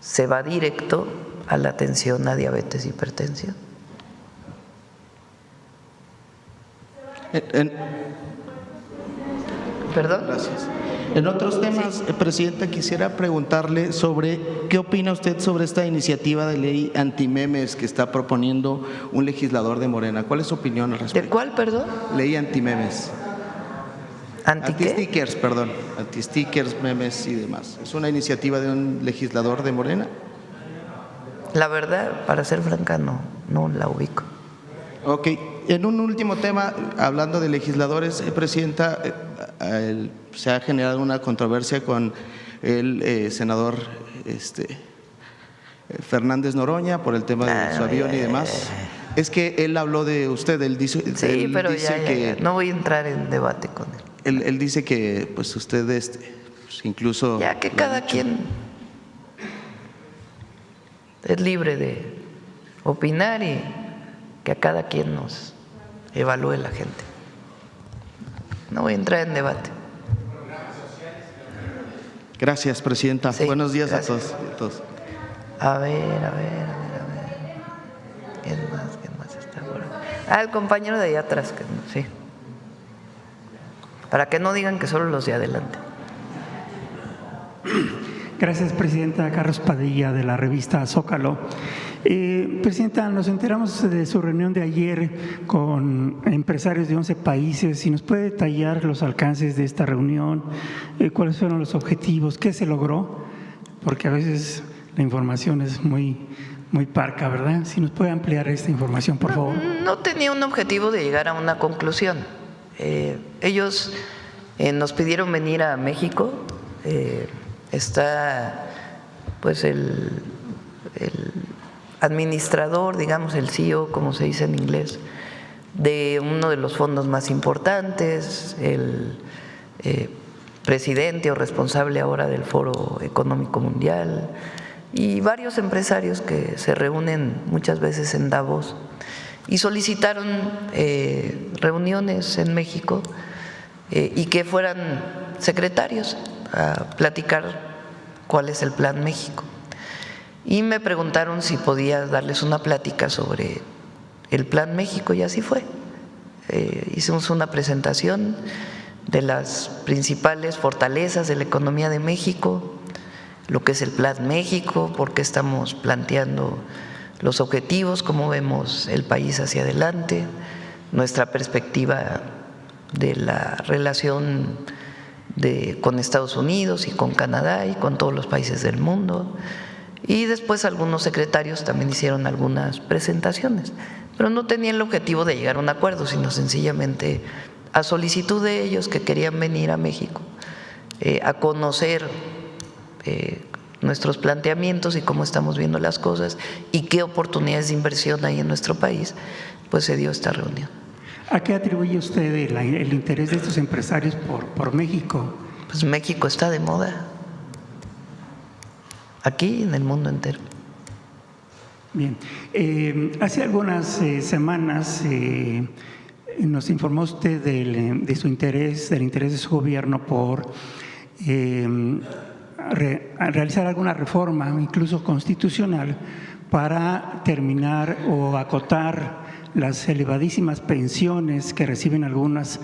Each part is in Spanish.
se va directo a la atención a diabetes e hipertensión. ¿Perdón? Gracias. En otros temas, Sí. Presidenta, quisiera preguntarle sobre qué opina usted sobre esta iniciativa de ley antimemes que está proponiendo un legislador de Morena. ¿Cuál es su opinión al respecto? ¿De cuál, perdón? Ley antimemes. ¿Anti qué? Anti-stickers, perdón. Anti-stickers, memes y demás. ¿Es una iniciativa de un legislador de Morena? La verdad, para ser franca, no la ubico. Ok. En un último tema, hablando de legisladores, Presidenta, se ha generado una controversia con el senador Fernández Noroña por el tema de su avión y demás. Es que él habló de usted, él dice, Sí, él pero dice ya, no voy a entrar en debate con él. Él dice que pues usted pues, incluso… Ya que cada quien es libre de opinar y que a cada quien nos evalúe la gente. No voy a entrar en debate. Gracias, Presidenta. Sí, buenos días gracias. a todos. A ver. ¿Quién más está por ahí? El compañero de allá atrás, sí. Para que no digan que solo los de adelante. Gracias, Presidenta. Carlos Padilla, de la revista Zócalo. Presidenta, nos enteramos de su reunión de ayer con empresarios de 11 países. Si nos puede detallar los alcances de esta reunión, cuáles fueron los objetivos, qué se logró, porque a veces la información es muy parca, ¿verdad? Si nos puede ampliar esta información, por favor. No tenía un objetivo de llegar a una conclusión. Ellos nos pidieron venir a México. Está pues el administrador, digamos el CEO, como se dice en inglés, de uno de los fondos más importantes, el presidente o responsable ahora del Foro Económico Mundial y varios empresarios que se reúnen muchas veces en Davos y solicitaron reuniones en México y que fueran secretarios a platicar cuál es el Plan México. Y me preguntaron si podía darles una plática sobre el Plan México y así fue. Hicimos una presentación de las principales fortalezas de la economía de México, lo que es el Plan México, por qué estamos planteando los objetivos, cómo vemos el país hacia adelante, nuestra perspectiva de la relación con Estados Unidos y con Canadá y con todos los países del mundo. Y después algunos secretarios también hicieron algunas presentaciones, pero no tenían el objetivo de llegar a un acuerdo, sino sencillamente a solicitud de ellos que querían venir a México a conocer nuestros planteamientos y cómo estamos viendo las cosas y qué oportunidades de inversión hay en nuestro país, pues se dio esta reunión. ¿A qué atribuye usted el interés de estos empresarios por México? Pues México está de moda, aquí en el mundo entero. Bien, hace algunas semanas nos informó usted de su interés, del interés de su gobierno por realizar alguna reforma, incluso constitucional, para terminar o acotar las elevadísimas pensiones que reciben algunas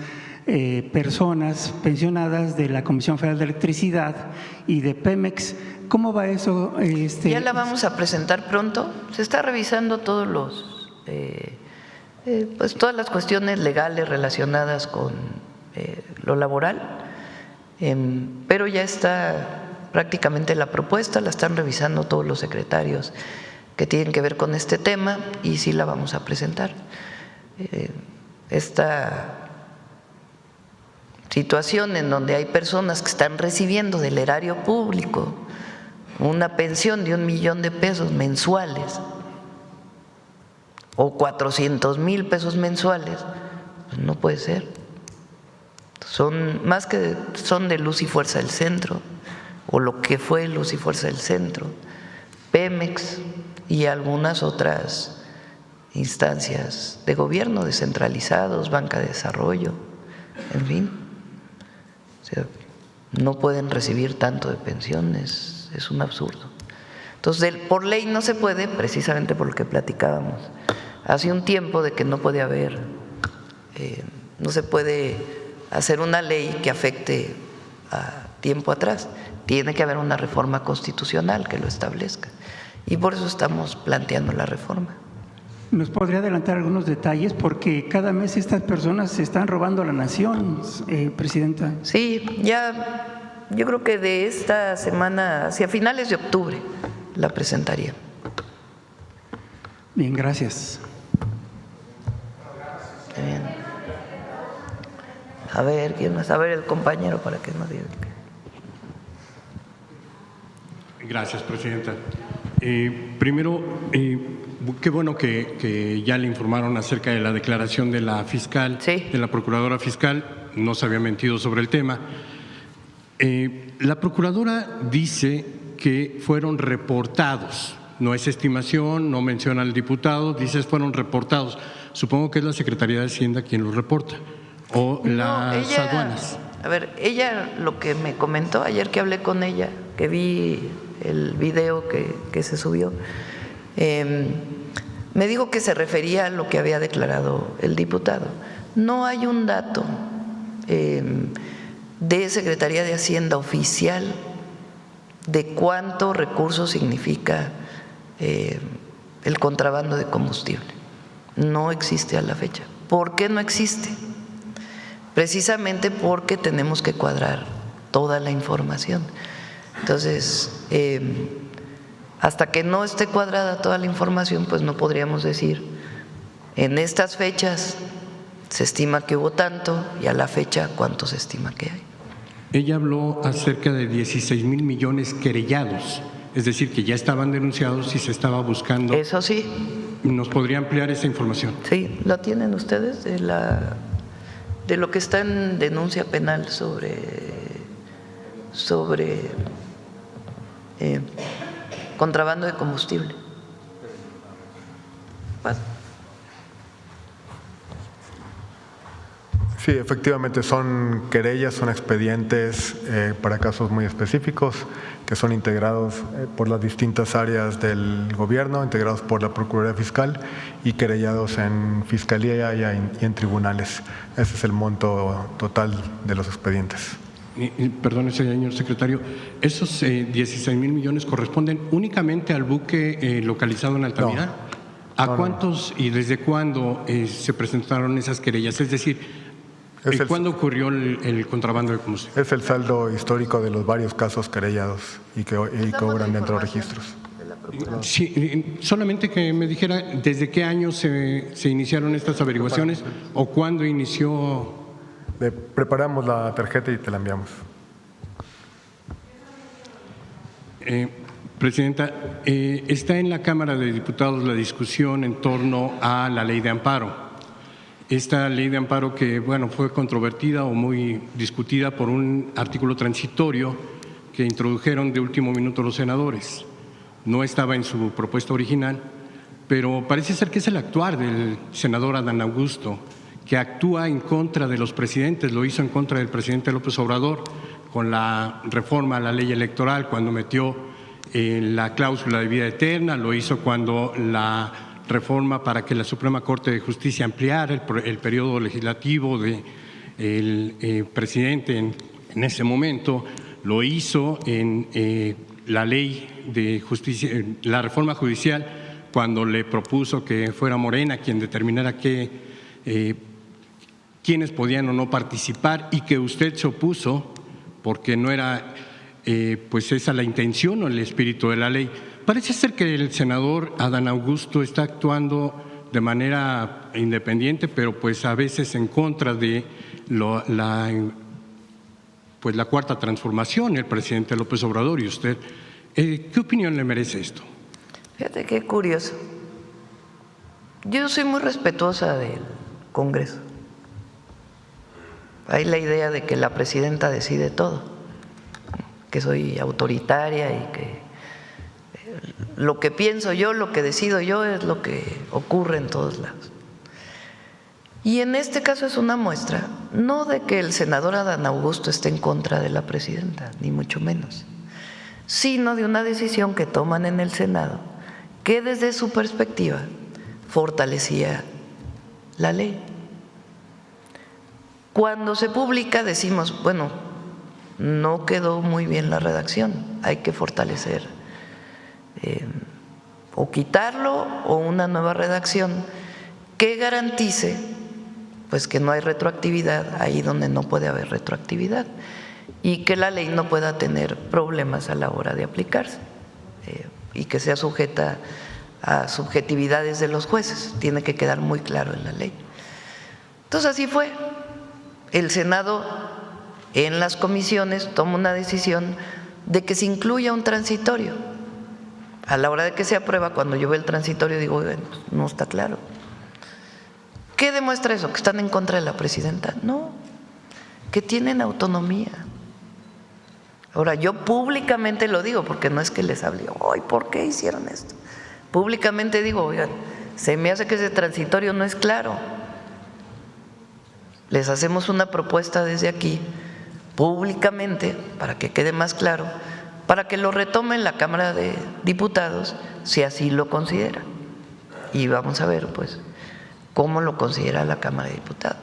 personas pensionadas de la Comisión Federal de Electricidad y de Pemex. ¿Cómo va eso? Ya la vamos a presentar pronto. Se está revisando todas las cuestiones legales relacionadas con lo laboral, pero ya está prácticamente la propuesta, la están revisando todos los secretarios que tienen que ver con este tema y sí la vamos a presentar. Esta situación en donde hay personas que están recibiendo del erario público una pensión de 1 millón de pesos mensuales o 400,000 pesos mensuales, pues no puede ser. Son de Luz y Fuerza del Centro, o lo que fue Luz y Fuerza del Centro, Pemex y algunas otras instancias de gobierno descentralizados, Banca de Desarrollo, en fin. O sea, no pueden recibir tanto de pensiones, es un absurdo. Entonces, por ley no se puede, precisamente por lo que platicábamos hace un tiempo, de que no puede haber, no se puede hacer una ley que afecte a tiempo atrás. Tiene que haber una reforma constitucional que lo establezca. Y por eso estamos planteando la reforma. ¿Nos podría adelantar algunos detalles? Porque cada mes estas personas se están robando a la nación, Presidenta. Sí, ya yo creo que de esta semana, hacia finales de octubre, la presentaría. Bien, gracias. Bien. A ver, ¿quién más? A ver, el compañero para que nos diga. Gracias, Presidenta. Primero, qué bueno que ya le informaron acerca de la declaración de la fiscal, Sí. de la procuradora fiscal. No se había mentido sobre el tema. La procuradora dice que fueron reportados. No es estimación, no menciona al diputado, dice fueron reportados. Supongo que es la Secretaría de Hacienda quien los reporta, o las aduanas. A ver, ella lo que me comentó ayer que hablé con ella, que vi el video que se subió, me dijo que se refería a lo que había declarado el diputado. No hay un dato de Secretaría de Hacienda oficial de cuánto recurso significa el contrabando de combustible. No existe a la fecha. ¿Por qué no existe? Precisamente porque tenemos que cuadrar toda la información. Entonces, hasta que no esté cuadrada toda la información, pues no podríamos decir en estas fechas se estima que hubo tanto y a la fecha cuánto se estima que hay. Ella habló acerca de 16,000 millones querellados, es decir, que ya estaban denunciados y se estaba buscando. Eso sí. ¿Nos podría ampliar esa información? Sí, ¿lo tienen ustedes de lo que está en denuncia penal sobre contrabando de combustible? Sí, efectivamente son querellas, son expedientes para casos muy específicos que son integrados por las distintas áreas del gobierno, integrados por la Procuraduría Fiscal y querellados en Fiscalía y en tribunales. Ese es el monto total de los expedientes. Perdón, señor secretario, ¿esos 16,000 millones corresponden únicamente al buque localizado en Altamira? No. ¿A No, cuántos y desde cuándo se presentaron esas querellas? Es decir, ¿cuándo ocurrió el contrabando de combustible? Es el saldo histórico de los varios casos querellados y que obran dentro de los registros. Sí, solamente que me dijera desde qué año se iniciaron estas averiguaciones o cuándo inició. Le preparamos la tarjeta y te la enviamos. Presidenta, está en la Cámara de Diputados la discusión en torno a la ley de amparo. Esta ley de amparo que, bueno, fue controvertida o muy discutida por un artículo transitorio que introdujeron de último minuto los senadores. No estaba en su propuesta original, pero parece ser que es el actuar del senador Adán Augusto, que actúa en contra de los presidentes. Lo hizo en contra del presidente López Obrador con la reforma a la ley electoral, cuando metió la cláusula de vida eterna, lo hizo cuando la reforma para que la Suprema Corte de Justicia ampliara el periodo legislativo del presidente en ese momento, lo hizo en la ley de justicia, la reforma judicial, cuando le propuso que fuera Morena quien determinara quiénes podían o no participar, y que usted se opuso porque no era pues esa la intención o el espíritu de la ley. Parece ser que el senador Adán Augusto está actuando de manera independiente, pero pues a veces en contra de la cuarta transformación, el presidente López Obrador y usted. ¿Qué opinión le merece esto? Fíjate qué curioso. Yo soy muy respetuosa del Congreso. Hay la idea de que la presidenta decide todo, que soy autoritaria y que lo que pienso yo, lo que decido yo es lo que ocurre en todos lados. Y en este caso es una muestra, no de que el senador Adán Augusto esté en contra de la presidenta, ni mucho menos, sino de una decisión que toman en el Senado que desde su perspectiva fortalecía la ley. Cuando se publica decimos, bueno, no quedó muy bien la redacción, hay que fortalecer o quitarlo o una nueva redacción que garantice pues que no hay retroactividad ahí donde no puede haber retroactividad y que la ley no pueda tener problemas a la hora de aplicarse y que sea sujeta a subjetividades de los jueces, tiene que quedar muy claro en la ley. Entonces así fue. El Senado en las comisiones toma una decisión de que se incluya un transitorio. A la hora de que se aprueba, cuando yo veo el transitorio digo, bueno, no está claro. ¿Qué demuestra eso? ¿Que están en contra de la presidenta? No, que tienen autonomía. Ahora, yo públicamente lo digo, porque no es que les hable, ¡ay, por qué hicieron esto! Públicamente digo, oigan, se me hace que ese transitorio no es claro. Les hacemos una propuesta desde aquí, públicamente, para que quede más claro, para que lo retome en la Cámara de Diputados, si así lo considera. Y vamos a ver, pues, cómo lo considera la Cámara de Diputados.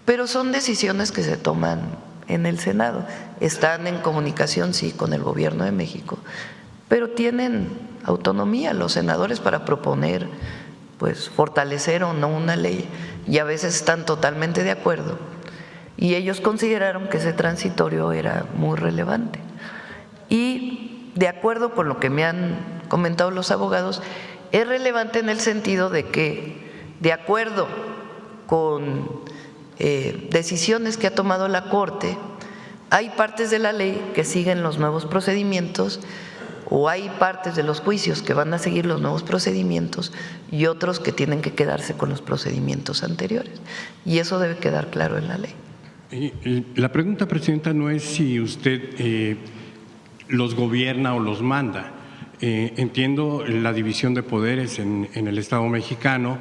Pero son decisiones que se toman en el Senado. Están en comunicación, sí, con el Gobierno de México, pero tienen autonomía los senadores para proponer, pues, fortalecer o no una ley, y a veces están totalmente de acuerdo, y ellos consideraron que ese transitorio era muy relevante. Y de acuerdo con lo que me han comentado los abogados, es relevante en el sentido de que, de acuerdo con decisiones que ha tomado la Corte, hay partes de la ley que siguen los nuevos procedimientos o hay partes de los juicios que van a seguir los nuevos procedimientos y otros que tienen que quedarse con los procedimientos anteriores. Y eso debe quedar claro en la ley. La pregunta, Presidenta, no es si usted los gobierna o los manda. Entiendo la división de poderes en el Estado mexicano,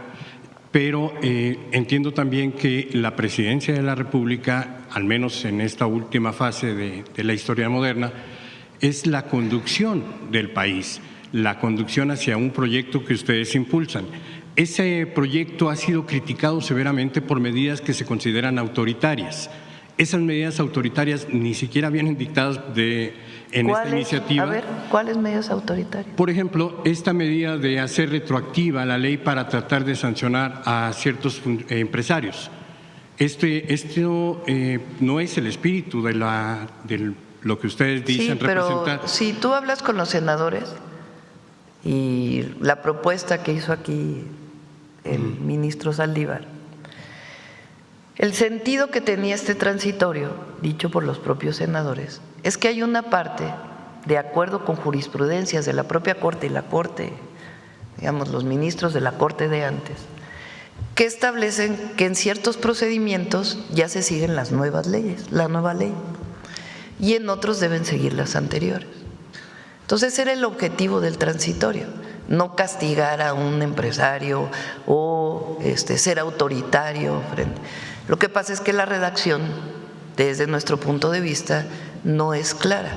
pero entiendo también que la Presidencia de la República, al menos en esta última fase de la historia moderna, es la conducción del país, la conducción hacia un proyecto que ustedes impulsan. Ese proyecto ha sido criticado severamente por medidas que se consideran autoritarias. Esas medidas autoritarias ni siquiera vienen dictadas en esta iniciativa. A ver, ¿cuáles medidas autoritarias? Por ejemplo, esta medida de hacer retroactiva la ley para tratar de sancionar a ciertos empresarios. Esto no es el espíritu de lo que ustedes dicen representar. Pero si tú hablas con los senadores y la propuesta que hizo aquí el ministro Saldívar, el sentido que tenía este transitorio, dicho por los propios senadores, es que hay una parte, de acuerdo con jurisprudencias de la propia Corte y la Corte, digamos, los ministros de la Corte de antes, que establecen que en ciertos procedimientos ya se siguen las nuevas leyes, la nueva ley, y en otros deben seguir las anteriores. Entonces, ese era el objetivo del transitorio, no castigar a un empresario o ser autoritario. Lo que pasa es que la redacción, desde nuestro punto de vista, no es clara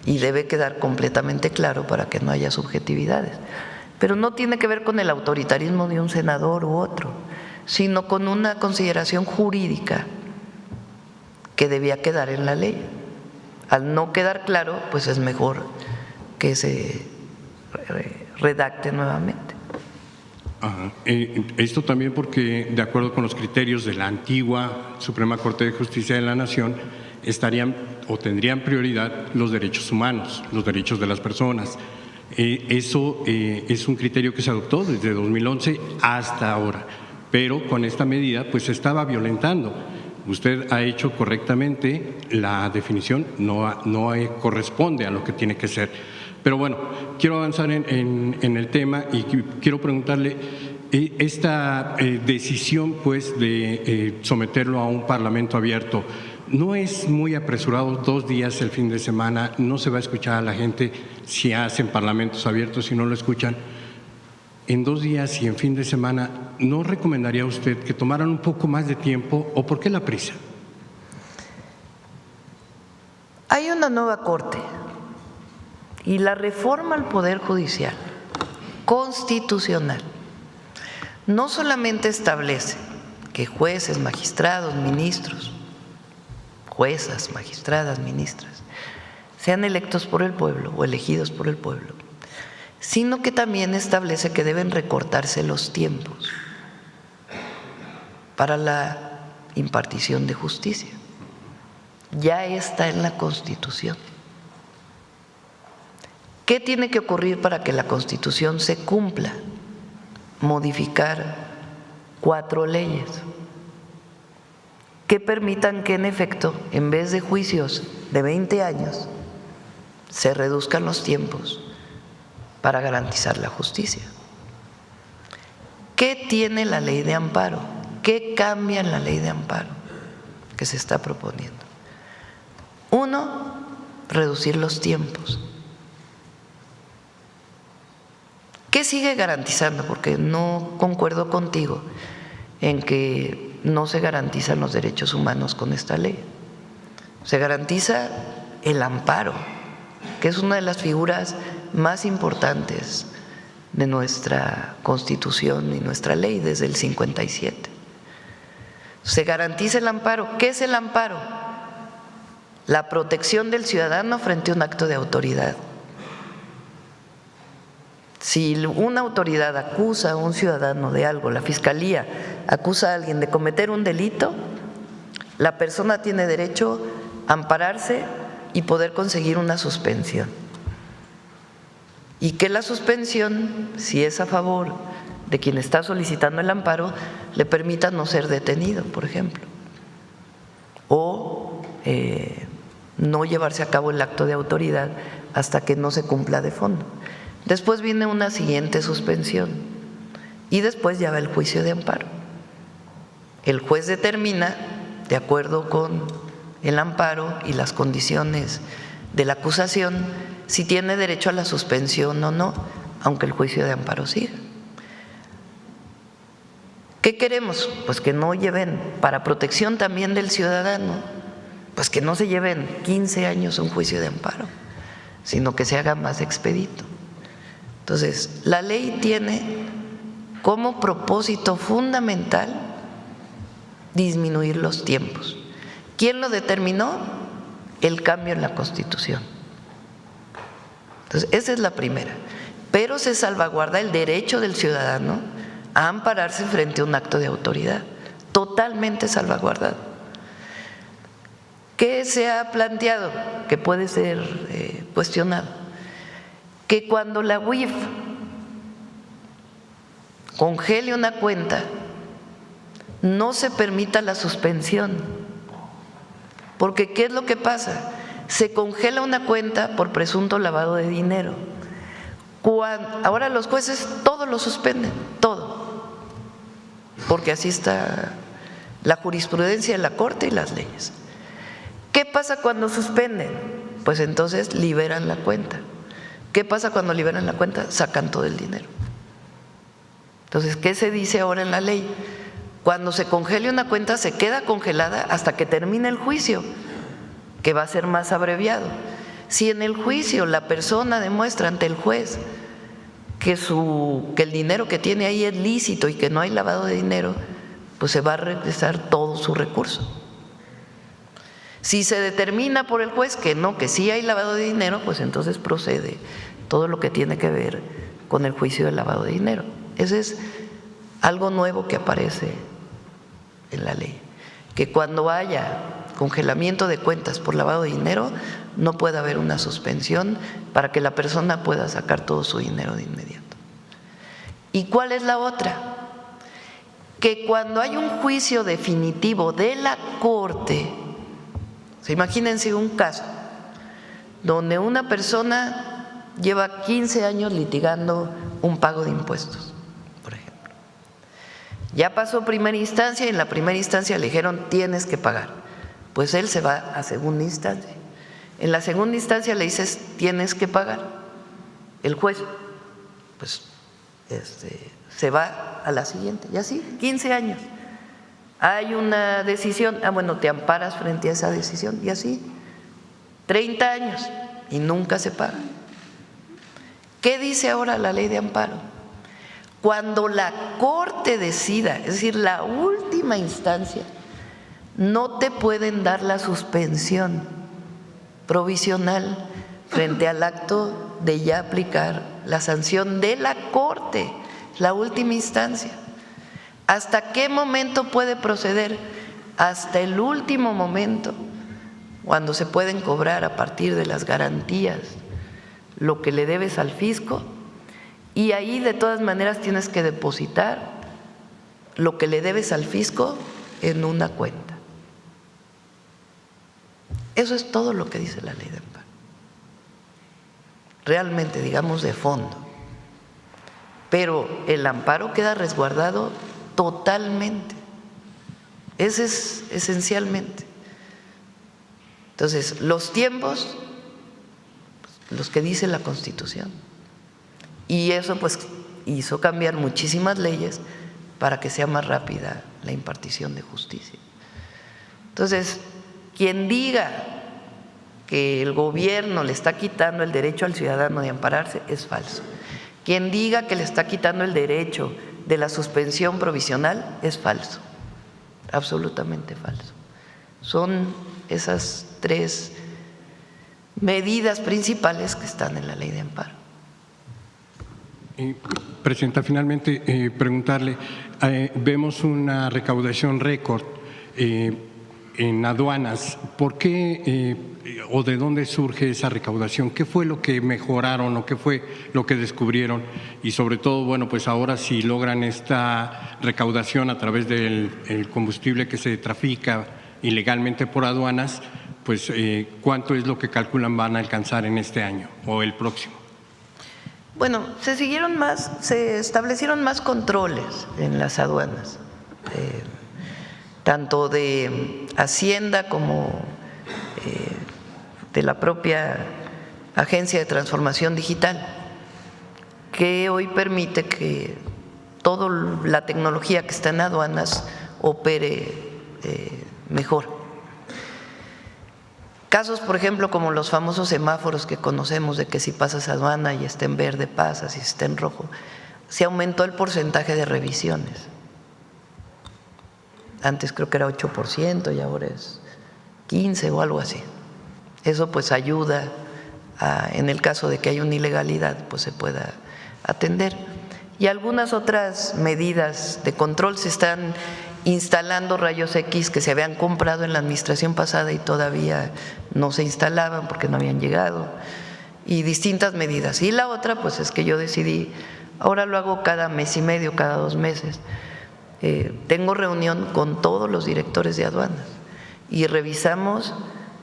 y debe quedar completamente claro para que no haya subjetividades. Pero no tiene que ver con el autoritarismo de un senador u otro, sino con una consideración jurídica que debía quedar en la ley. Al no quedar claro, pues es mejor que se redacte nuevamente. Ajá. Esto también porque, de acuerdo con los criterios de la antigua Suprema Corte de Justicia de la Nación, estarían o tendrían prioridad los derechos humanos, los derechos de las personas. Eso es un criterio que se adoptó desde 2011 hasta ahora, pero con esta medida pues se estaba violentando. Usted ha hecho correctamente la definición, no corresponde a lo que tiene que ser. Pero bueno, quiero avanzar en el tema y quiero preguntarle, esta decisión pues de someterlo a un parlamento abierto, ¿no es muy apresurado? 2 días el fin de semana, no se va a escuchar a la gente si hacen parlamentos abiertos, si no lo escuchan. En 2 días y en fin de semana, ¿no recomendaría usted que tomaran un poco más de tiempo o por qué la prisa? Hay una nueva Corte Y la reforma al Poder Judicial constitucional no solamente establece que jueces, magistrados, ministros, juezas, magistradas, ministras, sean electos por el pueblo o elegidos por el pueblo, sino que también establece que deben recortarse los tiempos para la impartición de justicia. Ya está en la Constitución. ¿Qué tiene que ocurrir para que la Constitución se cumpla? Modificar 4 leyes que permitan que, en efecto, en vez de juicios de 20 años, se reduzcan los tiempos para garantizar la justicia. ¿Qué tiene la ley de amparo? ¿Qué cambia en la ley de amparo que se está proponiendo? 1, reducir los tiempos. ¿Qué sigue garantizando? Porque no concuerdo contigo en que no se garantizan los derechos humanos con esta ley. Se garantiza el amparo, que es una de las figuras más importantes de nuestra Constitución y nuestra ley desde el 57. Se garantiza el amparo. ¿Qué es el amparo? La protección del ciudadano frente a un acto de autoridad. Si una autoridad acusa a un ciudadano de algo, la fiscalía acusa a alguien de cometer un delito, la persona tiene derecho a ampararse y poder conseguir una suspensión. Y que la suspensión, si es a favor de quien está solicitando el amparo, le permita no ser detenido, por ejemplo, o no llevarse a cabo el acto de autoridad hasta que no se cumpla de fondo. Después viene una siguiente suspensión y después ya va el juicio de amparo. El juez determina, de acuerdo con el amparo y las condiciones de la acusación, si tiene derecho a la suspensión o no, aunque el juicio de amparo siga. ¿Qué queremos? Pues que no lleven, para protección también del ciudadano, pues que no se lleven 15 años un juicio de amparo, sino que se haga más expedito. Entonces, la ley tiene como propósito fundamental disminuir los tiempos. ¿Quién lo determinó? El cambio en la Constitución. Entonces, esa es la primera. Pero se salvaguarda el derecho del ciudadano a ampararse frente a un acto de autoridad, totalmente salvaguardado. ¿Qué se ha planteado? Que puede ser cuestionado. Que cuando la UIF congele una cuenta, no se permita la suspensión. Porque ¿qué es lo que pasa? Se congela una cuenta por presunto lavado de dinero. Ahora los jueces todo lo suspenden, todo. Porque así está la jurisprudencia de la Corte y las leyes. ¿Qué pasa cuando suspenden? Pues entonces liberan la cuenta. ¿Qué pasa cuando liberan la cuenta? Sacan todo el dinero. Entonces, ¿qué se dice ahora en la ley? Cuando se congele una cuenta, se queda congelada hasta que termine el juicio, que va a ser más abreviado. Si en el juicio la persona demuestra ante el juez que el dinero que tiene ahí es lícito y que no hay lavado de dinero, pues se va a regresar todo su recurso. Si se determina por el juez que no, que sí hay lavado de dinero, pues entonces procede todo lo que tiene que ver con el juicio del lavado de dinero. Ese es algo nuevo que aparece en la ley, que cuando haya congelamiento de cuentas por lavado de dinero, no puede haber una suspensión para que la persona pueda sacar todo su dinero de inmediato. ¿Y cuál es la otra? Que cuando hay un juicio definitivo de la Corte, imagínense un caso donde una persona lleva 15 años litigando un pago de impuestos, por ejemplo. Ya pasó primera instancia y en la primera instancia le dijeron tienes que pagar. Pues él se va a segunda instancia. En la segunda instancia le dices tienes que pagar. El juez pues se va a la siguiente y así 15 años. Hay una decisión, bueno, te amparas frente a esa decisión y así 30 años y nunca se paga. ¿Qué dice ahora la ley de amparo? Cuando la Corte decida, es decir, la última instancia, no te pueden dar la suspensión provisional frente al acto de ya aplicar la sanción de la Corte, la última instancia. ¿Hasta qué momento puede proceder? Hasta el último momento, cuando se pueden cobrar a partir de las garantías lo que le debes al fisco, y ahí de todas maneras tienes que depositar lo que le debes al fisco en una cuenta. Eso es todo lo que dice la ley de amparo. Realmente, digamos, de fondo. Pero el amparo queda resguardado totalmente. Ese es esencialmente. Entonces, los tiempos, los que dice la Constitución. Y eso pues hizo cambiar muchísimas leyes para que sea más rápida la impartición de justicia. Entonces, quien diga que el gobierno le está quitando el derecho al ciudadano de ampararse es falso. Quien diga que le está quitando el derecho de la suspensión provisional es falso, absolutamente falso. Son esas tres medidas principales que están en la ley de amparo. Presidenta, finalmente preguntarle, vemos una recaudación récord en aduanas. ¿Por qué o de dónde surge esa recaudación? ¿Qué fue lo que mejoraron o qué fue lo que descubrieron? Y sobre todo, bueno, pues ahora si logran esta recaudación a través del combustible que se trafica ilegalmente por aduanas, pues ¿cuánto es lo que calculan van a alcanzar en este año o el próximo? Bueno, se establecieron más controles en las aduanas, tanto de Hacienda como de la propia Agencia de Transformación Digital, que hoy permite que toda la tecnología que está en aduanas opere mejor. Casos, por ejemplo, como los famosos semáforos que conocemos, de que si pasas aduana y está en verde pasas y está en rojo, se aumentó el porcentaje de revisiones. Antes creo que era 8% y ahora es 15% o algo así. Eso pues ayuda en el caso de que haya una ilegalidad, pues se pueda atender. Y algunas otras medidas de control se están instalando, rayos X que se habían comprado en la administración pasada y todavía no se instalaban porque no habían llegado, y distintas medidas. Y la otra pues es que yo decidí, ahora lo hago cada mes y medio, cada 2 meses, tengo reunión con todos los directores de aduanas y revisamos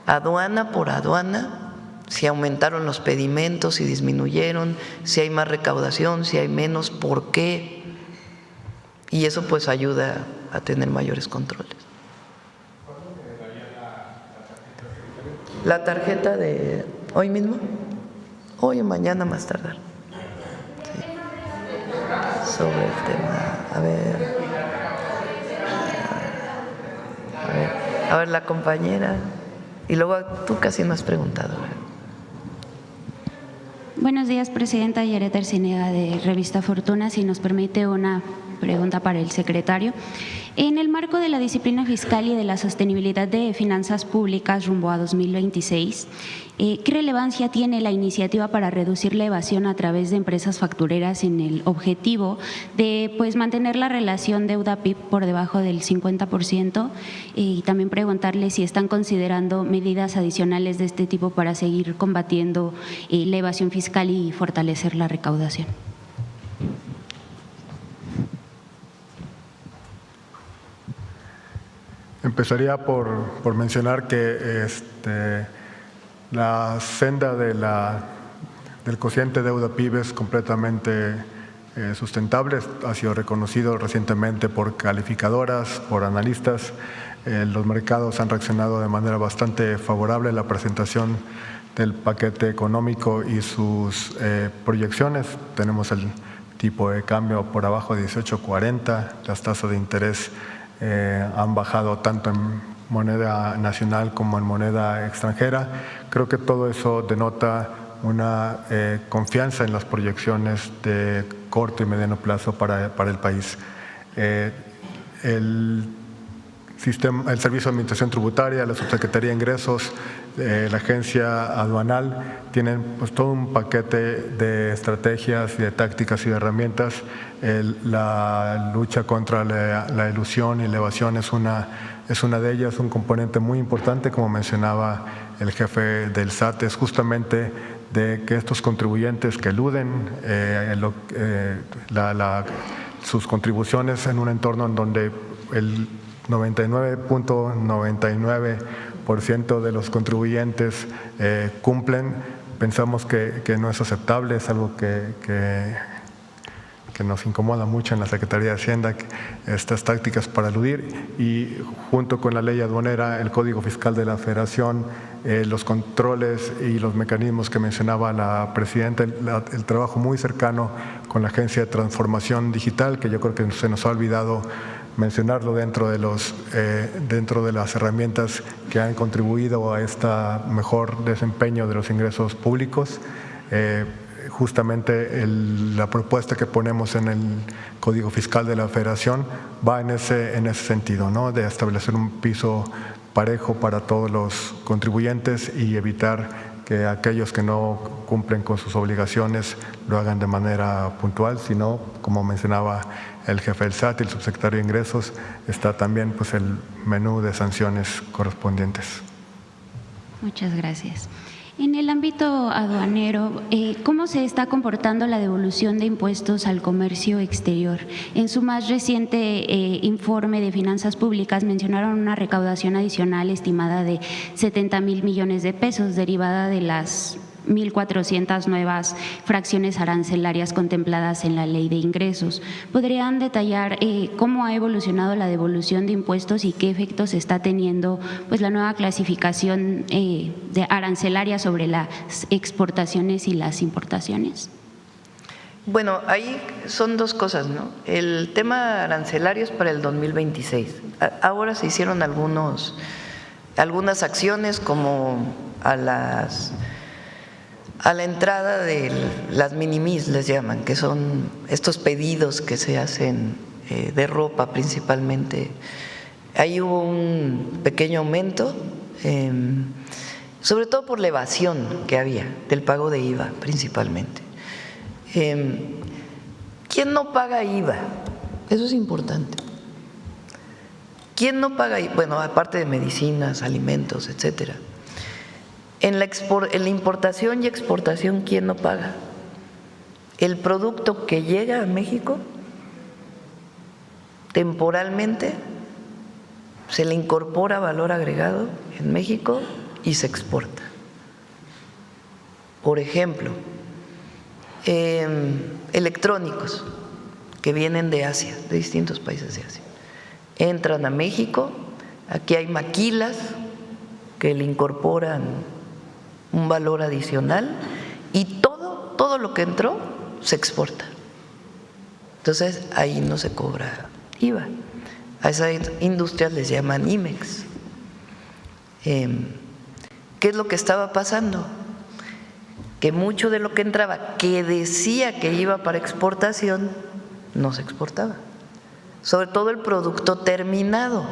aduana por aduana si aumentaron los pedimentos, si disminuyeron, si hay más recaudación, si hay menos, por qué, y eso pues ayuda a tener mayores controles. ¿La tarjeta de hoy mismo? Hoy o mañana más tardar. Sí. Sobre el tema, a ver, la compañera. Y luego tú casi no has preguntado. Buenos días, presidenta. Yaret Arcinega, de Revista Fortuna. Si nos permite una pregunta para el secretario. En el marco de la disciplina fiscal y de la sostenibilidad de finanzas públicas rumbo a 2026, ¿qué relevancia tiene la iniciativa para reducir la evasión a través de empresas factureras en el objetivo de pues mantener la relación deuda-PIB por debajo del 50%? Y también preguntarle si están considerando medidas adicionales de este tipo para seguir combatiendo la evasión fiscal y fortalecer la recaudación. Empezaría por mencionar que la senda del cociente deuda-PIB es completamente sustentable, ha sido reconocido recientemente por calificadoras, por analistas. Los mercados han reaccionado de manera bastante favorable a la presentación del paquete económico y sus proyecciones. Tenemos el tipo de cambio por abajo de 18.40, las tasas de interés han bajado tanto en moneda nacional como en moneda extranjera. Creo que todo eso denota una confianza en las proyecciones de corto y mediano plazo para el país. El Servicio de Administración Tributaria, la Subsecretaría de Ingresos, la Agencia Aduanal tienen pues todo un paquete de estrategias y de tácticas y de herramientas. La lucha contra la elusión y la evasión es una de ellas, un componente muy importante, como mencionaba el jefe del SAT, es justamente de que estos contribuyentes que eluden sus contribuciones en un entorno en donde el 99.99% de los contribuyentes cumplen, pensamos que no es aceptable, es algo que nos incomoda mucho en la Secretaría de Hacienda, estas tácticas para eludir, y junto con la ley aduanera, el Código Fiscal de la Federación, los controles y los mecanismos que mencionaba la presidenta, el trabajo muy cercano con la Agencia de Transformación Digital, que yo creo que se nos ha olvidado mencionarlo dentro de las herramientas que han contribuido a este mejor desempeño de los ingresos públicos. Justamente la propuesta que ponemos en el Código Fiscal de la Federación va en ese sentido, ¿no? De establecer un piso parejo para todos los contribuyentes y evitar que aquellos que no cumplen con sus obligaciones lo hagan de manera puntual, sino, como mencionaba el jefe del SAT y el subsecretario de Ingresos, está también pues el menú de sanciones correspondientes. Muchas gracias. En el ámbito aduanero, ¿cómo se está comportando la devolución de impuestos al comercio exterior? En su más reciente informe de finanzas públicas mencionaron una recaudación adicional estimada de 70,000 millones de pesos derivada de las 1,400 nuevas fracciones arancelarias contempladas en la Ley de Ingresos. ¿Podrían detallar cómo ha evolucionado la devolución de impuestos y qué efectos está teniendo pues la nueva clasificación de arancelaria sobre las exportaciones y las importaciones? Bueno, ahí son dos cosas, ¿no? El tema arancelario es para el 2026. Ahora se hicieron algunas acciones como a la entrada de las minimis, les llaman, que son estos pedidos que se hacen de ropa principalmente. Ahí hubo un pequeño aumento, sobre todo por la evasión que había del pago de IVA principalmente. ¿Quién no paga IVA? Eso es importante. ¿Quién no paga IVA? Bueno, aparte de medicinas, alimentos, etcétera. En la importación y exportación, ¿quién no paga? El producto que llega a México, temporalmente, se le incorpora valor agregado en México y se exporta. Por ejemplo, electrónicos que vienen de Asia, de distintos países de Asia, entran a México, aquí hay maquilas que le incorporan un valor adicional y todo lo que entró se exporta. Entonces ahí no se cobra IVA. A esas industrias les llaman IMEX. ¿Qué es lo que estaba pasando? Que mucho de lo que entraba, que decía que iba para exportación, no se exportaba. Sobre todo el producto terminado,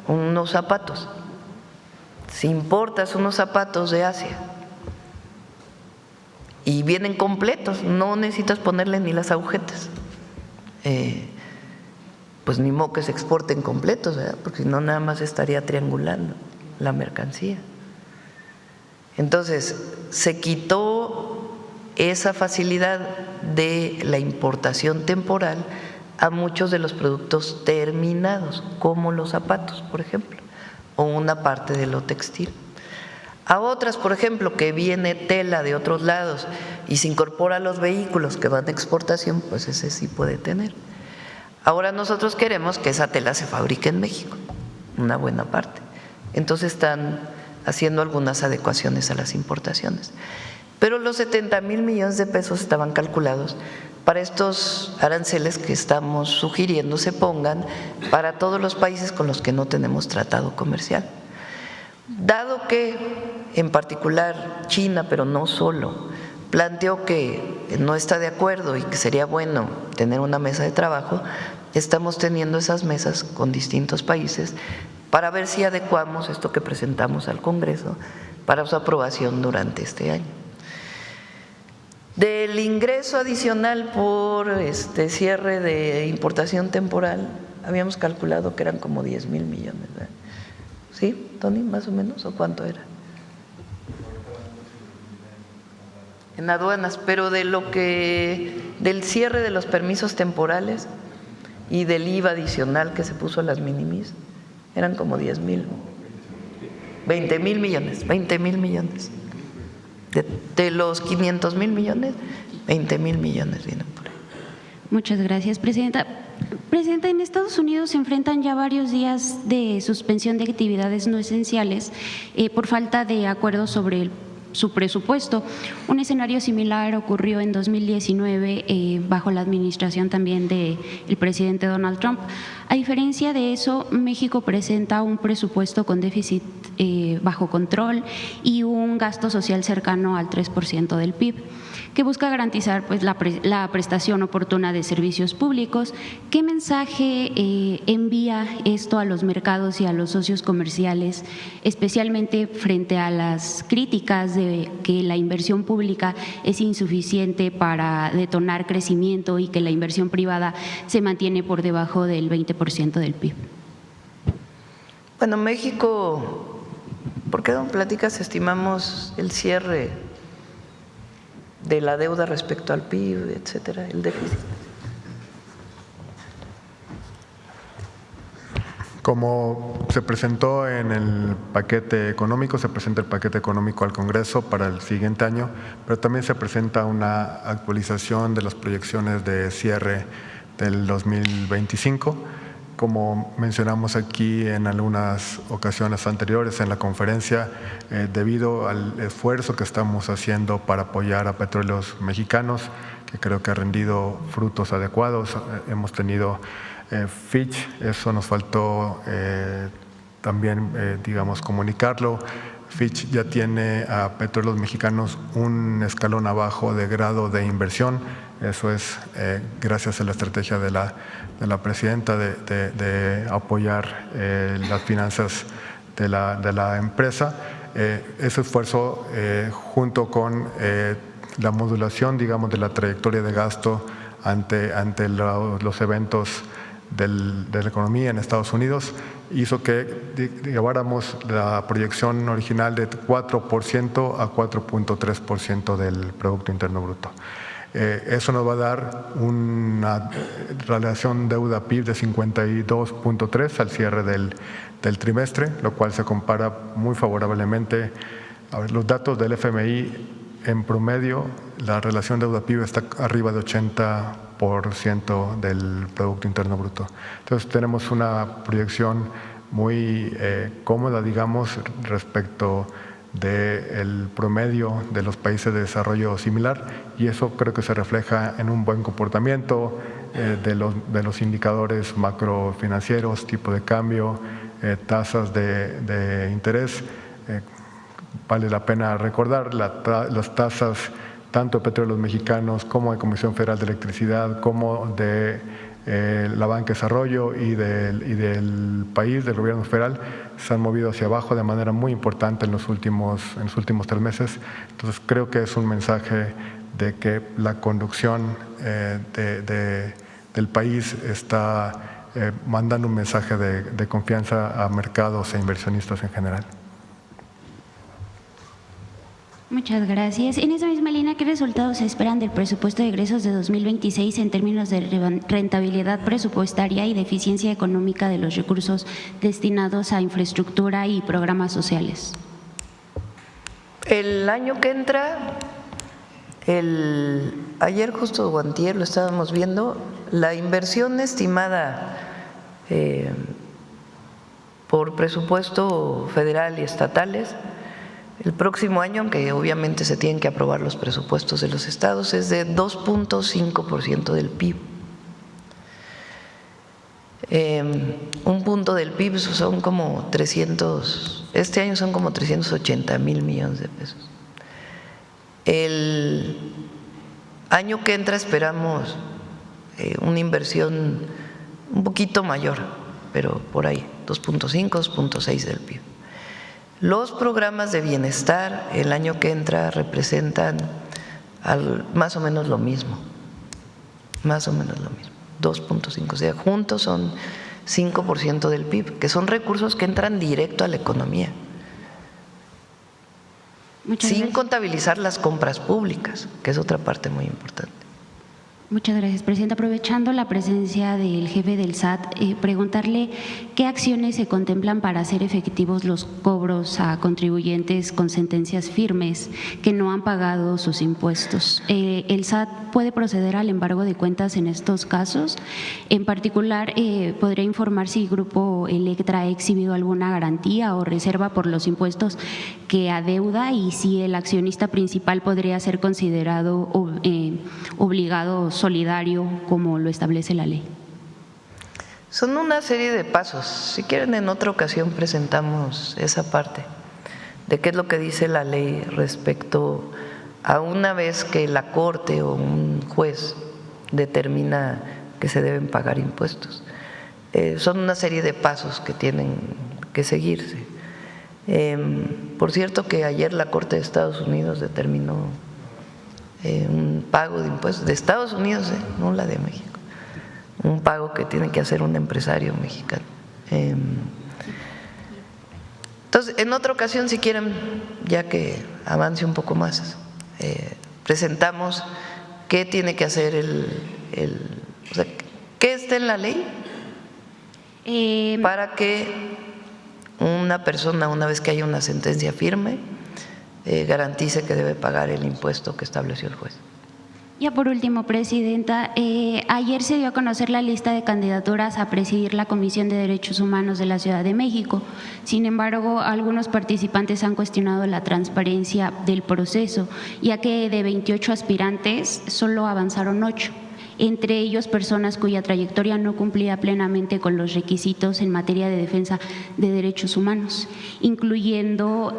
unos zapatos. Si importas unos zapatos de Asia y vienen completos, no necesitas ponerle ni las agujetas, pues ni modo que se exporten completos, ¿verdad? Porque si no nada más estaría triangulando la mercancía. Entonces se quitó esa facilidad de la importación temporal a muchos de los productos terminados, como los zapatos, por ejemplo, o una parte de lo textil. A otras, por ejemplo, que viene tela de otros lados y se incorpora a los vehículos que van de exportación, pues ese sí puede tener. Ahora nosotros queremos que esa tela se fabrique en México, una buena parte. Entonces están haciendo algunas adecuaciones a las importaciones. Pero los 70,000 millones de pesos estaban calculados para estos aranceles que estamos sugiriendo se pongan para todos los países con los que no tenemos tratado comercial. Dado que en particular China, pero no solo, planteó que no está de acuerdo y que sería bueno tener una mesa de trabajo, estamos teniendo esas mesas con distintos países para ver si adecuamos esto que presentamos al Congreso para su aprobación durante este año. Del ingreso adicional por cierre de importación temporal, habíamos calculado que eran como 10,000 millones, ¿verdad? ¿Sí, Tony, más o menos? ¿O cuánto era? En aduanas, pero del cierre de los permisos temporales y del IVA adicional que se puso a las minimis, eran como 10,000, 20,000 millones, 20,000 millones. De los 500,000 millones, 20,000 millones vienen por ahí. Muchas gracias, Presidenta. Presidenta, en Estados Unidos se enfrentan ya varios días de suspensión de actividades no esenciales por falta de acuerdo sobre su presupuesto. Un escenario similar ocurrió en 2019 bajo la administración también del presidente Donald Trump. A diferencia de eso, México presenta un presupuesto con déficit bajo control y un gasto social cercano al 3% del PIB, que busca garantizar pues, la prestación oportuna de servicios públicos. ¿Qué mensaje envía esto a los mercados y a los socios comerciales, especialmente frente a las críticas de que la inversión pública es insuficiente para detonar crecimiento y que la inversión privada se mantiene por debajo del 20% del PIB? Bueno, México, ¿por qué no platicas? Estimamos el cierre de la deuda respecto al PIB, etcétera, el déficit. Como se presentó en el paquete económico, se presenta el paquete económico al Congreso para el siguiente año, pero también se presenta una actualización de las proyecciones de cierre del 2025. Como mencionamos aquí en algunas ocasiones anteriores en la conferencia, debido al esfuerzo que estamos haciendo para apoyar a Petróleos Mexicanos, que creo que ha rendido frutos adecuados, hemos tenido Fitch, eso nos faltó también, digamos, comunicarlo. Fitch ya tiene a Petróleos Mexicanos un escalón abajo de grado de inversión. Eso es gracias a la estrategia de la presidenta de apoyar las finanzas de la empresa. Ese esfuerzo, junto con la modulación, digamos, de la trayectoria de gasto ante los eventos de la economía en Estados Unidos, hizo que lleváramos la proyección original de 4% a 4.3% del Producto Interno Bruto. Eso nos va a dar una relación deuda-PIB de 52.3 al cierre del trimestre, lo cual se compara muy favorablemente. A ver, los datos del FMI, en promedio, la relación deuda-PIB está arriba de 80% del Producto Interno Bruto. Entonces tenemos una proyección muy cómoda, digamos, respecto del promedio de los países de desarrollo similar, y eso creo que se refleja en un buen comportamiento de los indicadores macrofinancieros, tipo de cambio, tasas de interés. Vale la pena recordar las tasas tanto de Petróleos Mexicanos como de Comisión Federal de Electricidad, como de la Banca de Desarrollo y del país, del gobierno federal, se han movido hacia abajo de manera muy importante en los últimos 3 meses. Entonces creo que es un mensaje de que la conducción del país está mandando un mensaje de confianza a mercados e inversionistas en general. Muchas gracias. En esa misma línea, ¿qué resultados se esperan del presupuesto de egresos de 2026 en términos de rentabilidad presupuestaria y de eficiencia económica de los recursos destinados a infraestructura y programas sociales? El año que entra, ayer justo o antier lo estábamos viendo, la inversión estimada por presupuesto federal y estatales el próximo año, aunque obviamente se tienen que aprobar los presupuestos de los estados, es de 2.5% del PIB. Un punto del PIB son como 300 este año son como 380,000 millones de pesos. El año que entra esperamos una inversión un poquito mayor, pero por ahí, 2.5, 2.6 del PIB. Los programas de bienestar el año que entra representan más o menos lo mismo, 2.5, o sea, juntos son 5% del PIB, que son recursos que entran directo a la economía, sin contabilizar las compras públicas, que es otra parte muy importante. Muchas gracias, Presidenta. Aprovechando la presencia del jefe del SAT, preguntarle qué acciones se contemplan para hacer efectivos los cobros a contribuyentes con sentencias firmes que no han pagado sus impuestos. ¿El SAT puede proceder al embargo de cuentas en estos casos? En particular, ¿podría informar si Grupo Electra ha exhibido alguna garantía o reserva por los impuestos que adeuda y si el accionista principal podría ser considerado obligado solidario como lo establece la ley? Son una serie de pasos. Si quieren, en otra ocasión presentamos esa parte de qué es lo que dice la ley respecto a una vez que la Corte o un juez determina que se deben pagar impuestos. Son una serie de pasos que tienen que seguirse. Por cierto que ayer la Corte de Estados Unidos determinó un pago de impuestos de Estados Unidos, no la de México, un pago que tiene que hacer un empresario mexicano. Entonces, en otra ocasión, si quieren, ya que avance un poco más, presentamos qué tiene que hacer o sea, qué está en la ley para que una persona, una vez que haya una sentencia firme, garantice que debe pagar el impuesto que estableció el juez. Ya por último, Presidenta, ayer se dio a conocer la lista de candidaturas a presidir la Comisión de Derechos Humanos de la Ciudad de México. Sin embargo, algunos participantes han cuestionado la transparencia del proceso, ya que de 28 aspirantes solo avanzaron 8. Entre ellos personas cuya trayectoria no cumplía plenamente con los requisitos en materia de defensa de derechos humanos, incluyendo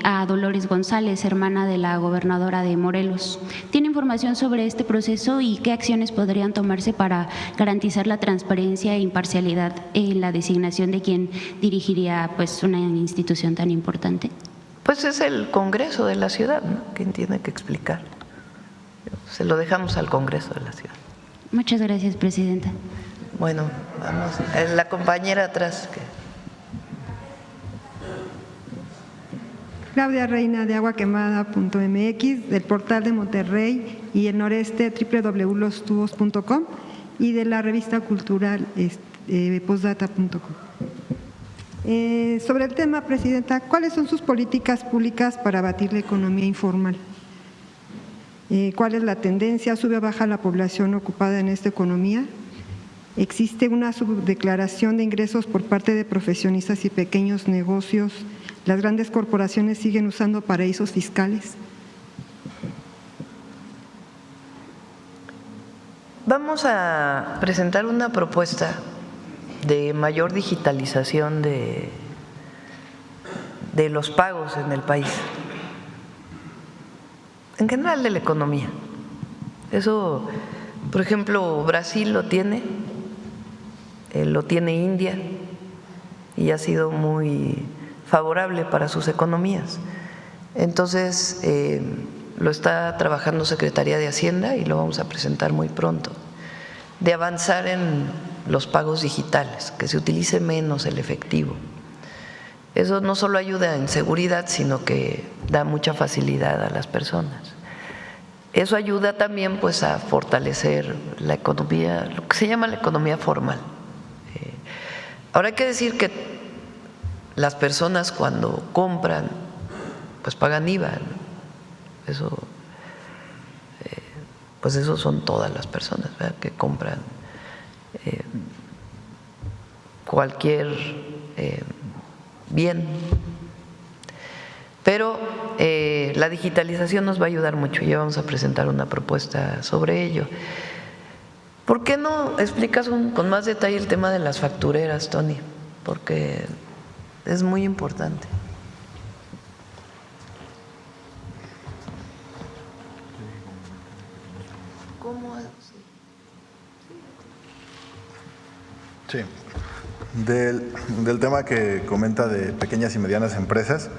a Dolores González, hermana de la gobernadora de Morelos. ¿Tiene información sobre este proceso y qué acciones podrían tomarse para garantizar la transparencia e imparcialidad en la designación de quien dirigiría pues una institución tan importante? Pues es el Congreso de la ciudad, ¿no?, quien tiene que explicar. Se lo dejamos al Congreso de la ciudad. Muchas gracias, Presidenta. Bueno, vamos. La compañera atrás. Claudia Reina, de aguaquemada.mx, del portal de Monterrey y el noreste, www.lostubos.com, y de la revista cultural postdata.com. Sobre el tema, Presidenta, ¿cuáles son sus políticas públicas para abatir la economía informal? ¿Cuál es la tendencia? ¿Sube o baja la población ocupada en esta economía? ¿Existe una subdeclaración de ingresos por parte de profesionistas y pequeños negocios? ¿Las grandes corporaciones siguen usando paraísos fiscales? Vamos a presentar una propuesta de mayor digitalización de los pagos en el país, en general de la economía. Eso, por ejemplo, Brasil lo tiene India y ha sido muy favorable para sus economías. Entonces, lo está trabajando Secretaría de Hacienda y lo vamos a presentar muy pronto, de avanzar en los pagos digitales, que se utilice menos el efectivo. Eso no solo ayuda en seguridad, sino que da mucha facilidad a las personas. Eso ayuda también pues a fortalecer la economía, lo que se llama la economía formal. Ahora hay que decir que las personas cuando compran pues pagan IVA, ¿no? Eso, pues eso son todas las personas, ¿verdad?, que compran cualquier bien. Pero la digitalización nos va a ayudar mucho y ya vamos a presentar una propuesta sobre ello. ¿Por qué no explicas con más detalle el tema de las factureras, Tony? Porque es muy importante. Sí. Del tema que comenta de pequeñas y medianas empresas,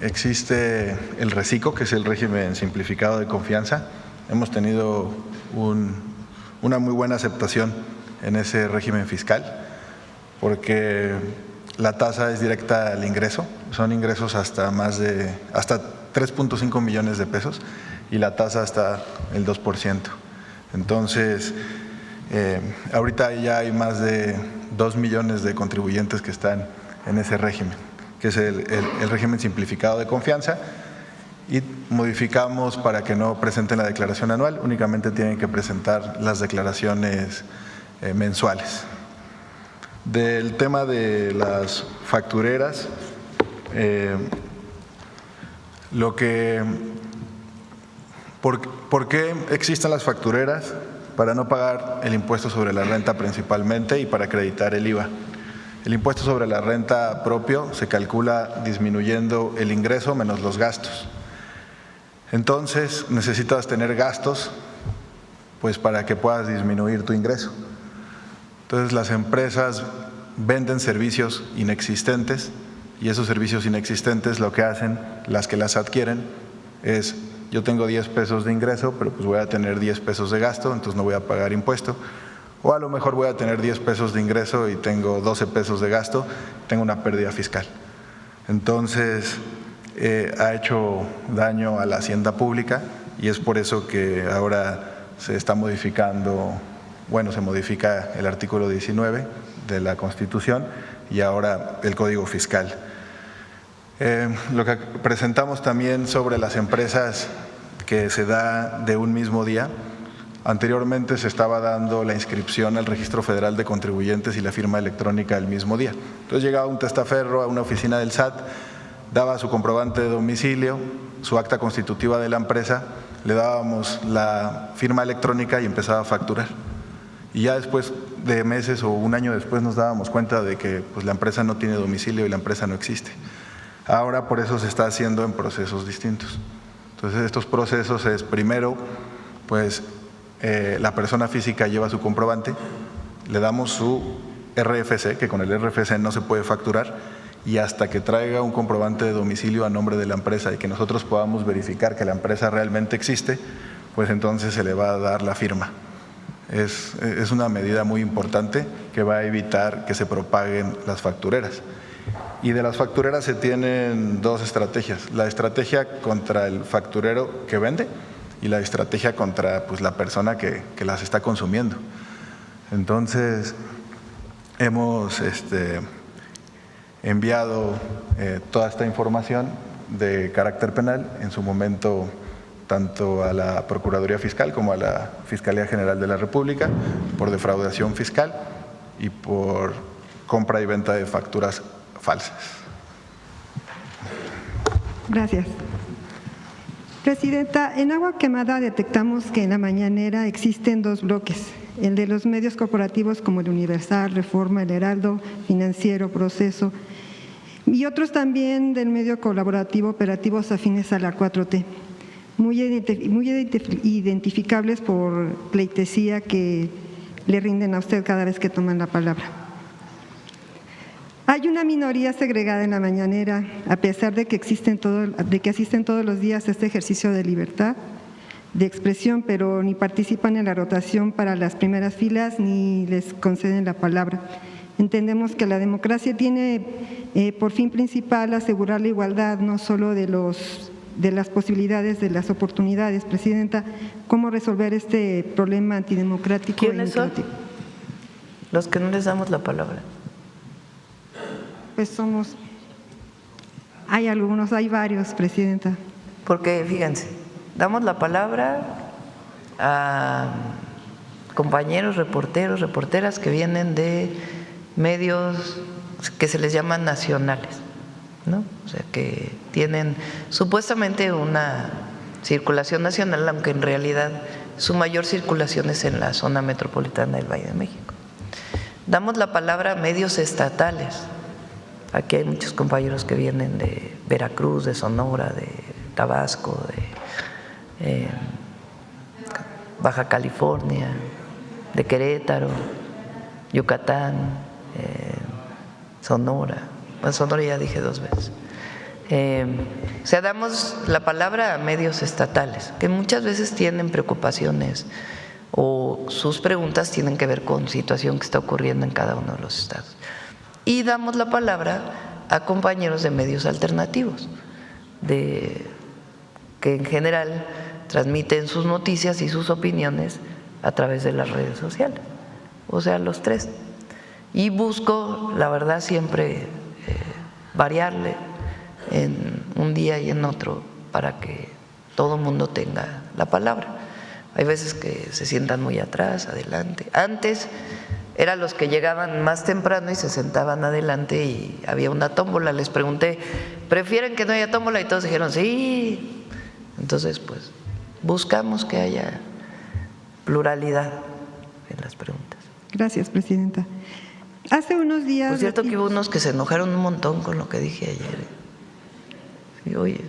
existe el RECICO, que es el régimen simplificado de confianza. Hemos tenido una muy buena aceptación en ese régimen fiscal, porque la tasa es directa al ingreso, son ingresos hasta 3.5 millones de pesos y la tasa hasta el 2%. Entonces, ahorita ya hay más de 2 millones de contribuyentes que están en ese régimen, que es el régimen simplificado de confianza, y modificamos para que no presenten la declaración anual, únicamente tienen que presentar las declaraciones mensuales. Del tema de las factureras, ¿por qué existen las factureras? Para no pagar el impuesto sobre la renta principalmente y para acreditar el IVA. El impuesto sobre la renta propio se calcula disminuyendo el ingreso menos los gastos. Entonces necesitas tener gastos pues para que puedas disminuir tu ingreso. Entonces las empresas venden servicios inexistentes y esos servicios inexistentes lo que hacen, las que las adquieren, es: yo tengo 10 pesos de ingreso, pero pues voy a tener 10 pesos de gasto, entonces no voy a pagar impuesto. O a lo mejor voy a tener 10 pesos de ingreso y tengo 12 pesos de gasto, tengo una pérdida fiscal. Entonces, ha hecho daño a la hacienda pública y es por eso que ahora se está modificando, se modifica el artículo 19 de la Constitución y ahora el Código Fiscal. Lo que presentamos también sobre las empresas que se da de un mismo día. Anteriormente se estaba dando la inscripción al Registro Federal de Contribuyentes y la firma electrónica el mismo día. Entonces llegaba un testaferro a una oficina del SAT, daba su comprobante de domicilio, su acta constitutiva de la empresa, le dábamos la firma electrónica y empezaba a facturar. Y ya después de meses o un año después nos dábamos cuenta de que pues, la empresa no tiene domicilio y la empresa no existe. Ahora por eso se está haciendo en procesos distintos. Entonces estos procesos es primero, pues la persona física lleva su comprobante, le damos su RFC, que con el RFC no se puede facturar, y hasta que traiga un comprobante de domicilio a nombre de la empresa y que nosotros podamos verificar que la empresa realmente existe, pues entonces se le va a dar la firma. Es una medida muy importante que va a evitar que se propaguen las factureras. Y de las factureras se tienen dos estrategias: la estrategia contra el facturero que vende y la estrategia contra pues, la persona que las está consumiendo. Entonces, hemos enviado toda esta información de carácter penal en su momento tanto a la Procuraduría Fiscal como a la Fiscalía General de la República por defraudación fiscal y por compra y venta de facturas falsas. Gracias. Presidenta, en Agua Quemada detectamos que en la mañanera existen dos bloques: el de los medios corporativos como el Universal, Reforma, El Heraldo, Financiero, Proceso, y otros también del medio colaborativo operativos afines a la 4T, muy identificables por pleitesía que le rinden a usted cada vez que toman la palabra. Hay una minoría segregada en la mañanera, a pesar de que asisten todos los días a este ejercicio de libertad de expresión, pero ni participan en la rotación para las primeras filas ni les conceden la palabra. Entendemos que la democracia tiene por fin principal asegurar la igualdad, no solo de las posibilidades, de las oportunidades. Presidenta, ¿cómo resolver este problema antidemocrático? ¿Quiénes son los que no les damos la palabra? Pues hay varios, Presidenta. Porque fíjense, damos la palabra a compañeros, reporteros, reporteras que vienen de medios que se les llaman nacionales, ¿no? O sea, que tienen supuestamente una circulación nacional, aunque en realidad su mayor circulación es en la zona metropolitana del Valle de México. Damos la palabra a medios estatales. Aquí hay muchos compañeros que vienen de Veracruz, de Sonora, de Tabasco, Baja California, de Querétaro, Yucatán, Sonora. Bueno, Sonora ya dije 2 veces. O sea, damos la palabra a medios estatales, que muchas veces tienen preocupaciones o sus preguntas tienen que ver con situación que está ocurriendo en cada uno de los estados. Y damos la palabra a compañeros de medios alternativos, que en general transmiten sus noticias y sus opiniones a través de las redes sociales, o sea, los 3. Y busco, la verdad, siempre variarle en un día y en otro para que todo el mundo tenga la palabra. Hay veces que se sientan muy atrás, adelante. Antes eran los que llegaban más temprano y se sentaban adelante y había una tómbola. Les pregunté, ¿prefieren que no haya tómbola? Y todos dijeron, sí. Entonces, pues, buscamos que haya pluralidad en las preguntas. Gracias, presidenta. Hace unos días… Por cierto que hubo unos que se enojaron un montón con lo que dije ayer. Sí, oye.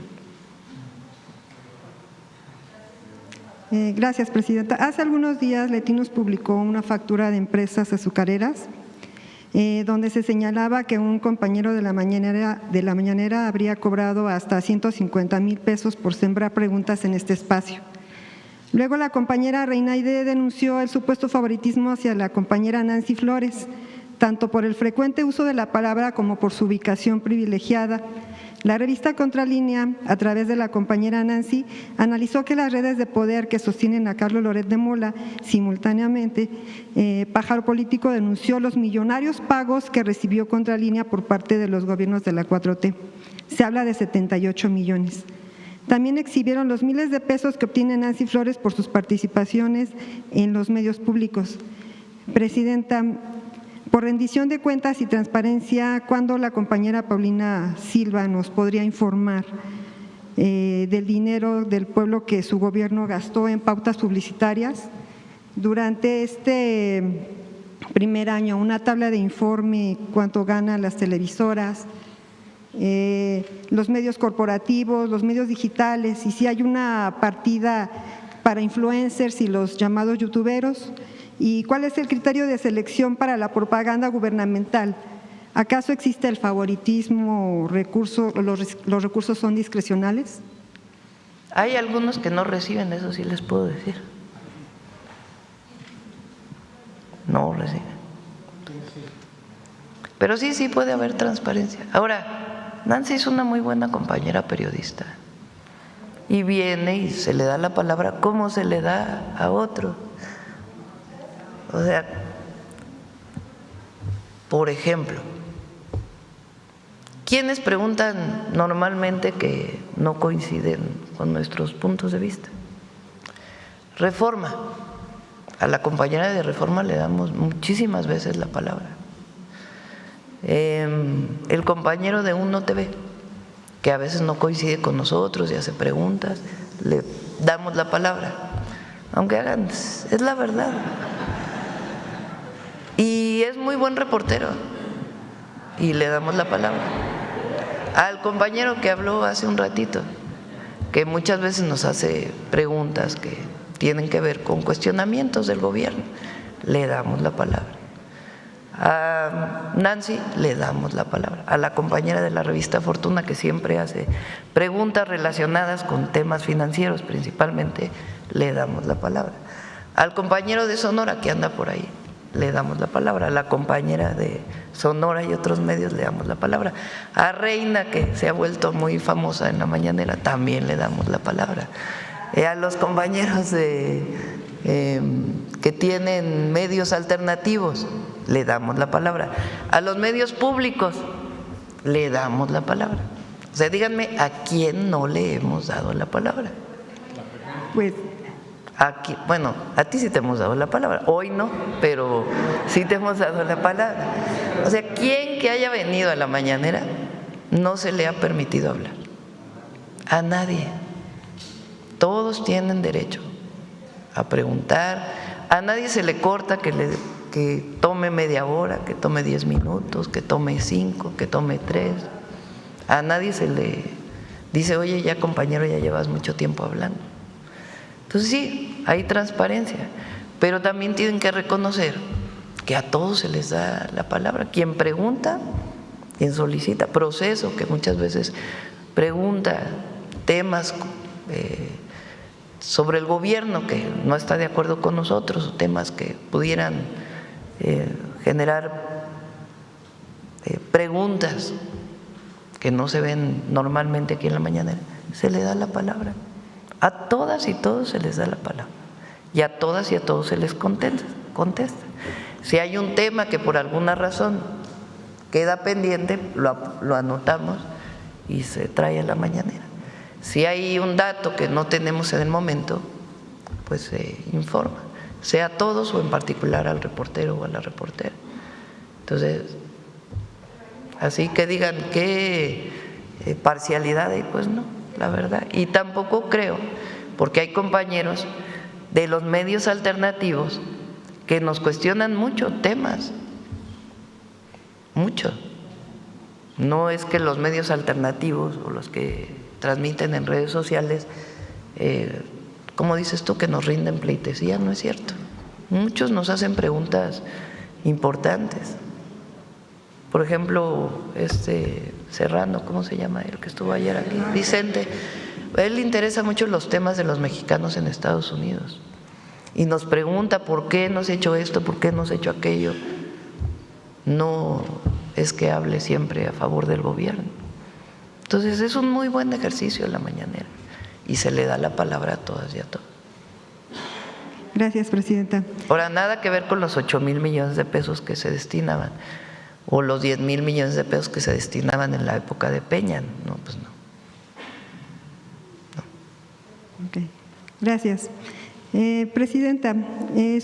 Gracias, presidenta. Hace algunos días Letinos publicó una factura de empresas azucareras donde se señalaba que un compañero de la mañanera habría cobrado hasta 150,000 pesos por sembrar preguntas en este espacio. Luego la compañera Reinaide denunció el supuesto favoritismo hacia la compañera Nancy Flores, tanto por el frecuente uso de la palabra como por su ubicación privilegiada. La revista Contralínea, a través de la compañera Nancy, analizó que las redes de poder que sostienen a Carlos Loret de Mola simultáneamente, Pájaro Político denunció los millonarios pagos que recibió Contralínea por parte de los gobiernos de la 4T. Se habla de 78 millones. También exhibieron los miles de pesos que obtiene Nancy Flores por sus participaciones en los medios públicos. Presidenta, por rendición de cuentas y transparencia, ¿cuándo la compañera Paulina Silva nos podría informar del dinero del pueblo que su gobierno gastó en pautas publicitarias? Durante este primer año, una tabla de informe, cuánto ganan las televisoras, los medios corporativos, los medios digitales, y si hay una partida para influencers y los llamados youtuberos. ¿Y cuál es el criterio de selección para la propaganda gubernamental? ¿Acaso existe el favoritismo, los recursos son discrecionales? Hay algunos que no reciben, eso sí les puedo decir. No reciben. Pero sí puede haber transparencia. Ahora, Nancy es una muy buena compañera periodista y viene y se le da la palabra como se le da a otro. O sea, por ejemplo, ¿quiénes preguntan normalmente que no coinciden con nuestros puntos de vista? Reforma. A la compañera de Reforma le damos muchísimas veces la palabra. El compañero de Uno TV, que a veces no coincide con nosotros y hace preguntas, le damos la palabra. Aunque hagan, es la verdad. Y es muy buen reportero y le damos la palabra. Al compañero que habló hace un ratito, que muchas veces nos hace preguntas que tienen que ver con cuestionamientos del gobierno, le damos la palabra. A Nancy le damos la palabra. A la compañera de la revista Fortuna, que siempre hace preguntas relacionadas con temas financieros principalmente, le damos la palabra. Al compañero de Sonora que anda por ahí, le damos la palabra. A la compañera de Sonora y otros medios le damos la palabra. A Reina, que se ha vuelto muy famosa en la mañanera, también le damos la palabra. A los compañeros que tienen medios alternativos, le damos la palabra. A los medios públicos, le damos la palabra. O sea, díganme, ¿a quién no le hemos dado la palabra? Pues… Aquí, bueno, a ti sí te hemos dado la palabra, hoy no, pero sí te hemos dado la palabra. O sea, ¿quién que haya venido a la mañanera no se le ha permitido hablar? A nadie. Todos tienen derecho a preguntar, a nadie se le corta que tome media hora, que tome 10 minutos, que tome 5, que tome 3. A nadie se le dice, oye, ya compañero, ya llevas mucho tiempo hablando. Entonces sí, hay transparencia, pero también tienen que reconocer que a todos se les da la palabra. Quien pregunta, quien solicita, proceso, que muchas veces pregunta temas sobre el gobierno que no está de acuerdo con nosotros, o temas que pudieran generar preguntas que no se ven normalmente aquí en la mañanera, se le da la palabra. A todas y todos se les da la palabra, y a todas y a todos se les contesta. Si hay un tema que por alguna razón queda pendiente, lo anotamos y se trae a la mañanera. Si hay un dato que no tenemos en el momento, pues se informa, sea a todos o en particular al reportero o a la reportera. Entonces, así que digan qué parcialidad hay, pues no, la verdad. Y tampoco creo, porque hay compañeros de los medios alternativos que nos cuestionan mucho temas, mucho. No es que los medios alternativos o los que transmiten en redes sociales, como dices tú, que nos rinden pleitesía, no es cierto. Muchos nos hacen preguntas importantes. Por ejemplo, Serrano, ¿cómo se llama el que estuvo ayer aquí? Vicente, a él le interesan mucho los temas de los mexicanos en Estados Unidos y nos pregunta por qué no se ha hecho esto, por qué no se ha hecho aquello. No es que hable siempre a favor del gobierno. Entonces es un muy buen ejercicio la mañanera y se le da la palabra a todas y a todos. Gracias, presidenta. Ahora, nada que ver con los 8,000 millones de pesos que se destinaban o los 10,000 millones de pesos que se destinaban en la época de Peña. No, pues no. Okay. Gracias. Presidenta,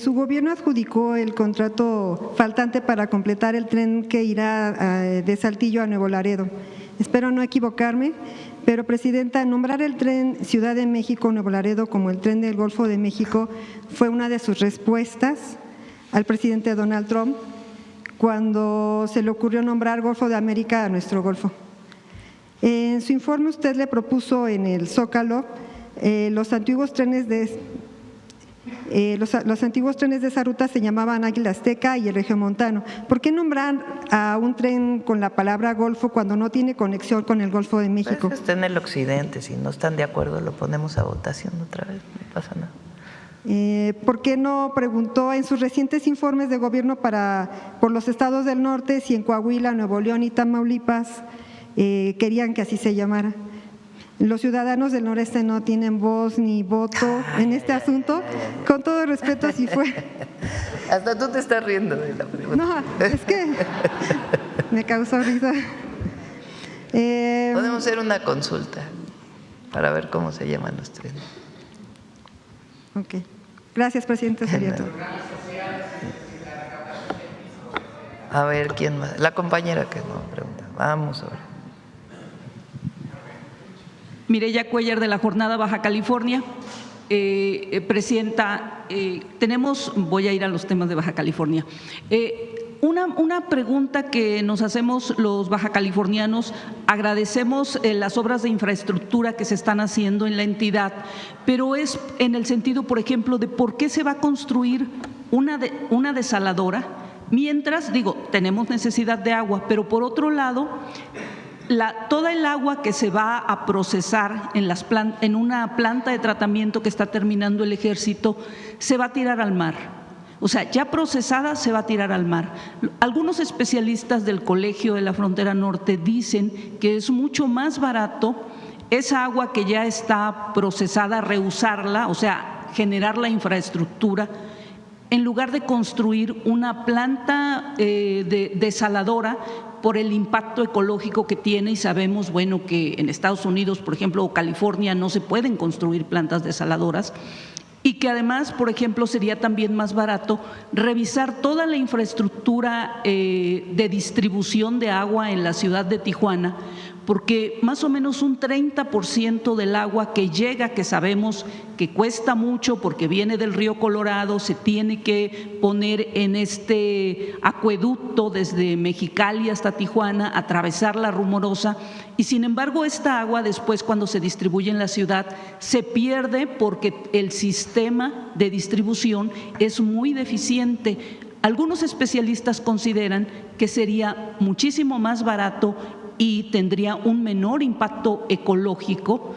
su gobierno adjudicó el contrato faltante para completar el tren que irá de Saltillo a Nuevo Laredo. Espero no equivocarme, pero presidenta, nombrar el tren Ciudad de México-Nuevo Laredo como el tren del Golfo de México fue una de sus respuestas al presidente Donald Trump cuando se le ocurrió nombrar Golfo de América a nuestro Golfo. En su informe usted le propuso en el Zócalo los antiguos trenes de esa ruta se llamaban Águila Azteca y el Regiomontano. ¿Por qué nombrar a un tren con la palabra Golfo cuando no tiene conexión con el Golfo de México? Pues está en el occidente, si no están de acuerdo lo ponemos a votación otra vez, no pasa nada. ¿Por qué no preguntó en sus recientes informes de gobierno por los estados del norte si en Coahuila, Nuevo León y Tamaulipas querían que así se llamara? Los ciudadanos del noreste no tienen voz ni voto en este asunto. Con todo respeto, así fue. Hasta tú te estás riendo de la pregunta. No, es que me causó risa. Podemos hacer una consulta para ver cómo se llaman los trenes. Ok. Gracias, presidente. Sería todo. A ver, ¿quién más? La compañera que no pregunta. Vamos ahora. Mireya Cuellar, de la Jornada Baja California. Presidenta, voy a ir a los temas de Baja California. Una pregunta que nos hacemos los bajacalifornianos, agradecemos las obras de infraestructura que se están haciendo en la entidad, pero es en el sentido, por ejemplo, de por qué se va a construir una desaladora, mientras, tenemos necesidad de agua, pero por otro lado, toda el agua que se va a procesar en una planta de tratamiento que está terminando el Ejército se va a tirar al mar. O sea, ya procesada se va a tirar al mar. Algunos especialistas del Colegio de la Frontera Norte dicen que es mucho más barato esa agua que ya está procesada, reusarla, o sea, generar la infraestructura, en lugar de construir una planta desaladora por el impacto ecológico que tiene, y sabemos, que en Estados Unidos, por ejemplo, o California, no se pueden construir plantas desaladoras, y que además, por ejemplo, sería también más barato revisar toda la infraestructura de distribución de agua en la ciudad de Tijuana, porque más o menos un 30% del agua que llega, que sabemos que cuesta mucho porque viene del río Colorado, se tiene que poner en este acueducto desde Mexicali hasta Tijuana, atravesar la Rumorosa, y sin embargo esta agua después, cuando se distribuye en la ciudad, se pierde porque el sistema de distribución es muy deficiente. Algunos especialistas consideran que sería muchísimo más barato y tendría un menor impacto ecológico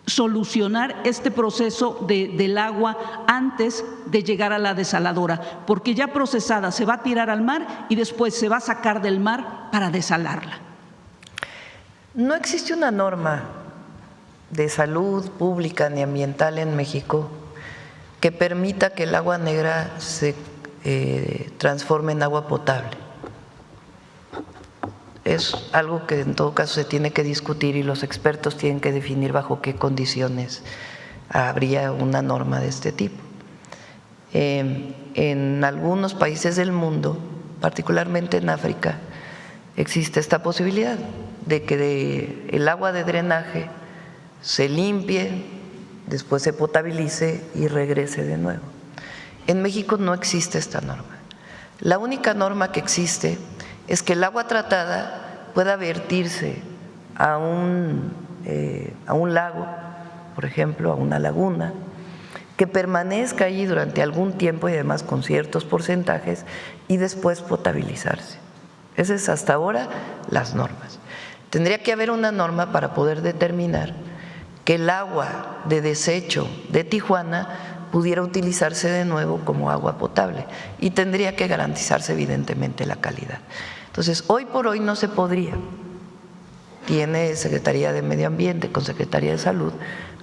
solucionar este proceso del agua antes de llegar a la desaladora, porque ya procesada se va a tirar al mar y después se va a sacar del mar para desalarla. No existe una norma de salud pública ni ambiental en México que permita que el agua negra se transforme en agua potable. Es algo que en todo caso se tiene que discutir y los expertos tienen que definir bajo qué condiciones habría una norma de este tipo. En algunos países del mundo, particularmente en África, existe esta posibilidad de que el agua de drenaje se limpie, después se potabilice y regrese de nuevo. En México no existe esta norma. La única norma que existe es que el agua tratada pueda vertirse a un lago, por ejemplo, a una laguna, que permanezca allí durante algún tiempo y además con ciertos porcentajes y después potabilizarse. Esas es hasta ahora las normas. Tendría que haber una norma para poder determinar que el agua de desecho de Tijuana pudiera utilizarse de nuevo como agua potable y tendría que garantizarse evidentemente la calidad. Entonces, hoy por hoy no se podría. Tiene Secretaría de Medio Ambiente con Secretaría de Salud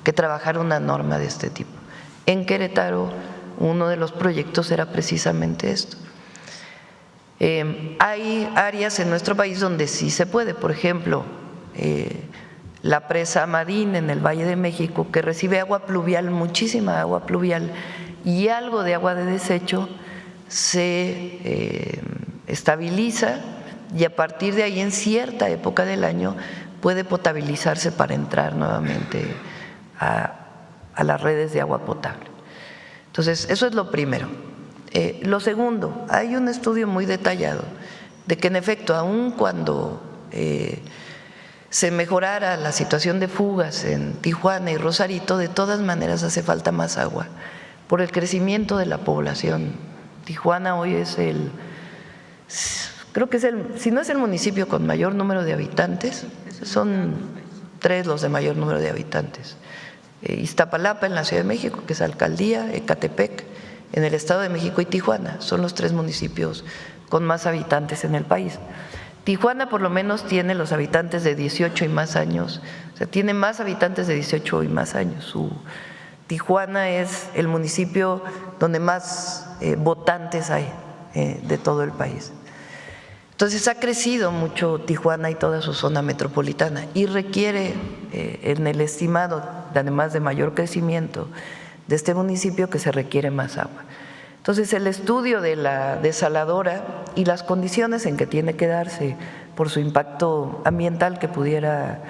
que trabajar una norma de este tipo. En Querétaro, uno de los proyectos era precisamente esto. Hay áreas en nuestro país donde sí se puede, por ejemplo, la presa Madín en el Valle de México, que recibe agua pluvial, muchísima agua pluvial y algo de agua de desecho, se estabiliza y a partir de ahí en cierta época del año puede potabilizarse para entrar nuevamente a las redes de agua potable. Entonces, eso es lo primero. Lo segundo, hay un estudio muy detallado de que en efecto, aun cuando se mejorara la situación de fugas en Tijuana y Rosarito, de todas maneras hace falta más agua por el crecimiento de la población. Tijuana hoy es creo que es si no es el municipio con mayor número de habitantes, son 3 los de mayor número de habitantes. Iztapalapa en la Ciudad de México, que es alcaldía, Ecatepec en el Estado de México y Tijuana, son los 3 municipios con más habitantes en el país. Tijuana por lo menos tiene los habitantes de 18 y más años, o sea, tiene más habitantes de 18 y más años. Tijuana es el municipio donde más votantes hay de todo el país. Entonces ha crecido mucho Tijuana y toda su zona metropolitana y requiere en el estimado, además de mayor crecimiento de este municipio, que se requiere más agua. Entonces el estudio de la desaladora y las condiciones en que tiene que darse por su impacto ambiental que pudiera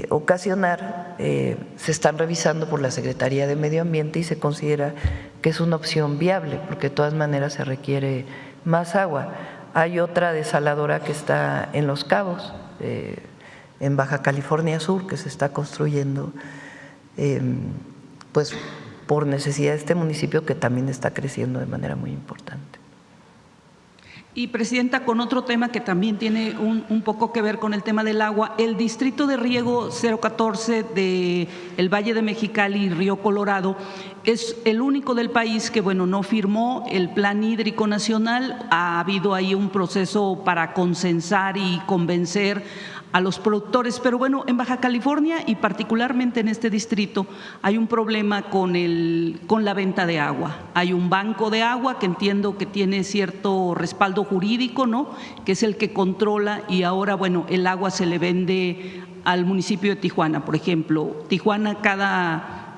ocasionar se están revisando por la Secretaría de Medio Ambiente y se considera que es una opción viable porque de todas maneras se requiere más agua. Hay otra desaladora que está en Los Cabos, en Baja California Sur, que se está construyendo pues por necesidad de este municipio que también está creciendo de manera muy importante. Y Presidenta, con otro tema que también tiene un poco que ver con el tema del agua, el distrito de riego 014 del Valle de Mexicali y Río Colorado es el único del país que, bueno, no firmó el Plan Hídrico Nacional. Ha habido ahí un proceso para consensar y convencer a los productores, pero bueno, en Baja California y particularmente en este distrito hay un problema con la venta de agua. Hay un banco de agua que entiendo que tiene cierto respaldo jurídico, ¿no?, que es el que controla, y ahora, bueno, el agua se le vende al municipio de Tijuana. Por ejemplo, Tijuana cada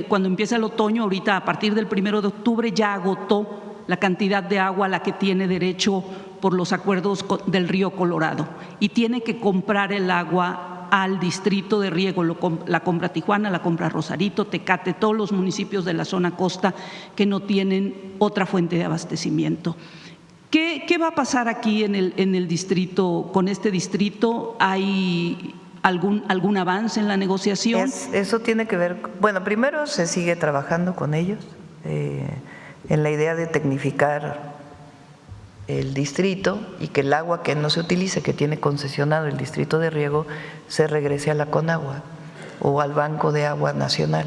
cuando empieza el otoño, ahorita a partir del 1 de octubre ya agotó la cantidad de agua a la que tiene derecho por los acuerdos del Río Colorado y tiene que comprar el agua al distrito de riego. La compra Tijuana, la compra Rosarito, Tecate, todos los municipios de la zona costa que no tienen otra fuente de abastecimiento. ¿Qué va a pasar aquí en el distrito, con este distrito? ¿Hay algún avance en la negociación? Eso tiene que ver, bueno, primero se sigue trabajando con ellos en la idea de tecnificar el distrito y que el agua que no se utilice, que tiene concesionado el distrito de riego, se regrese a la Conagua o al Banco de Agua Nacional.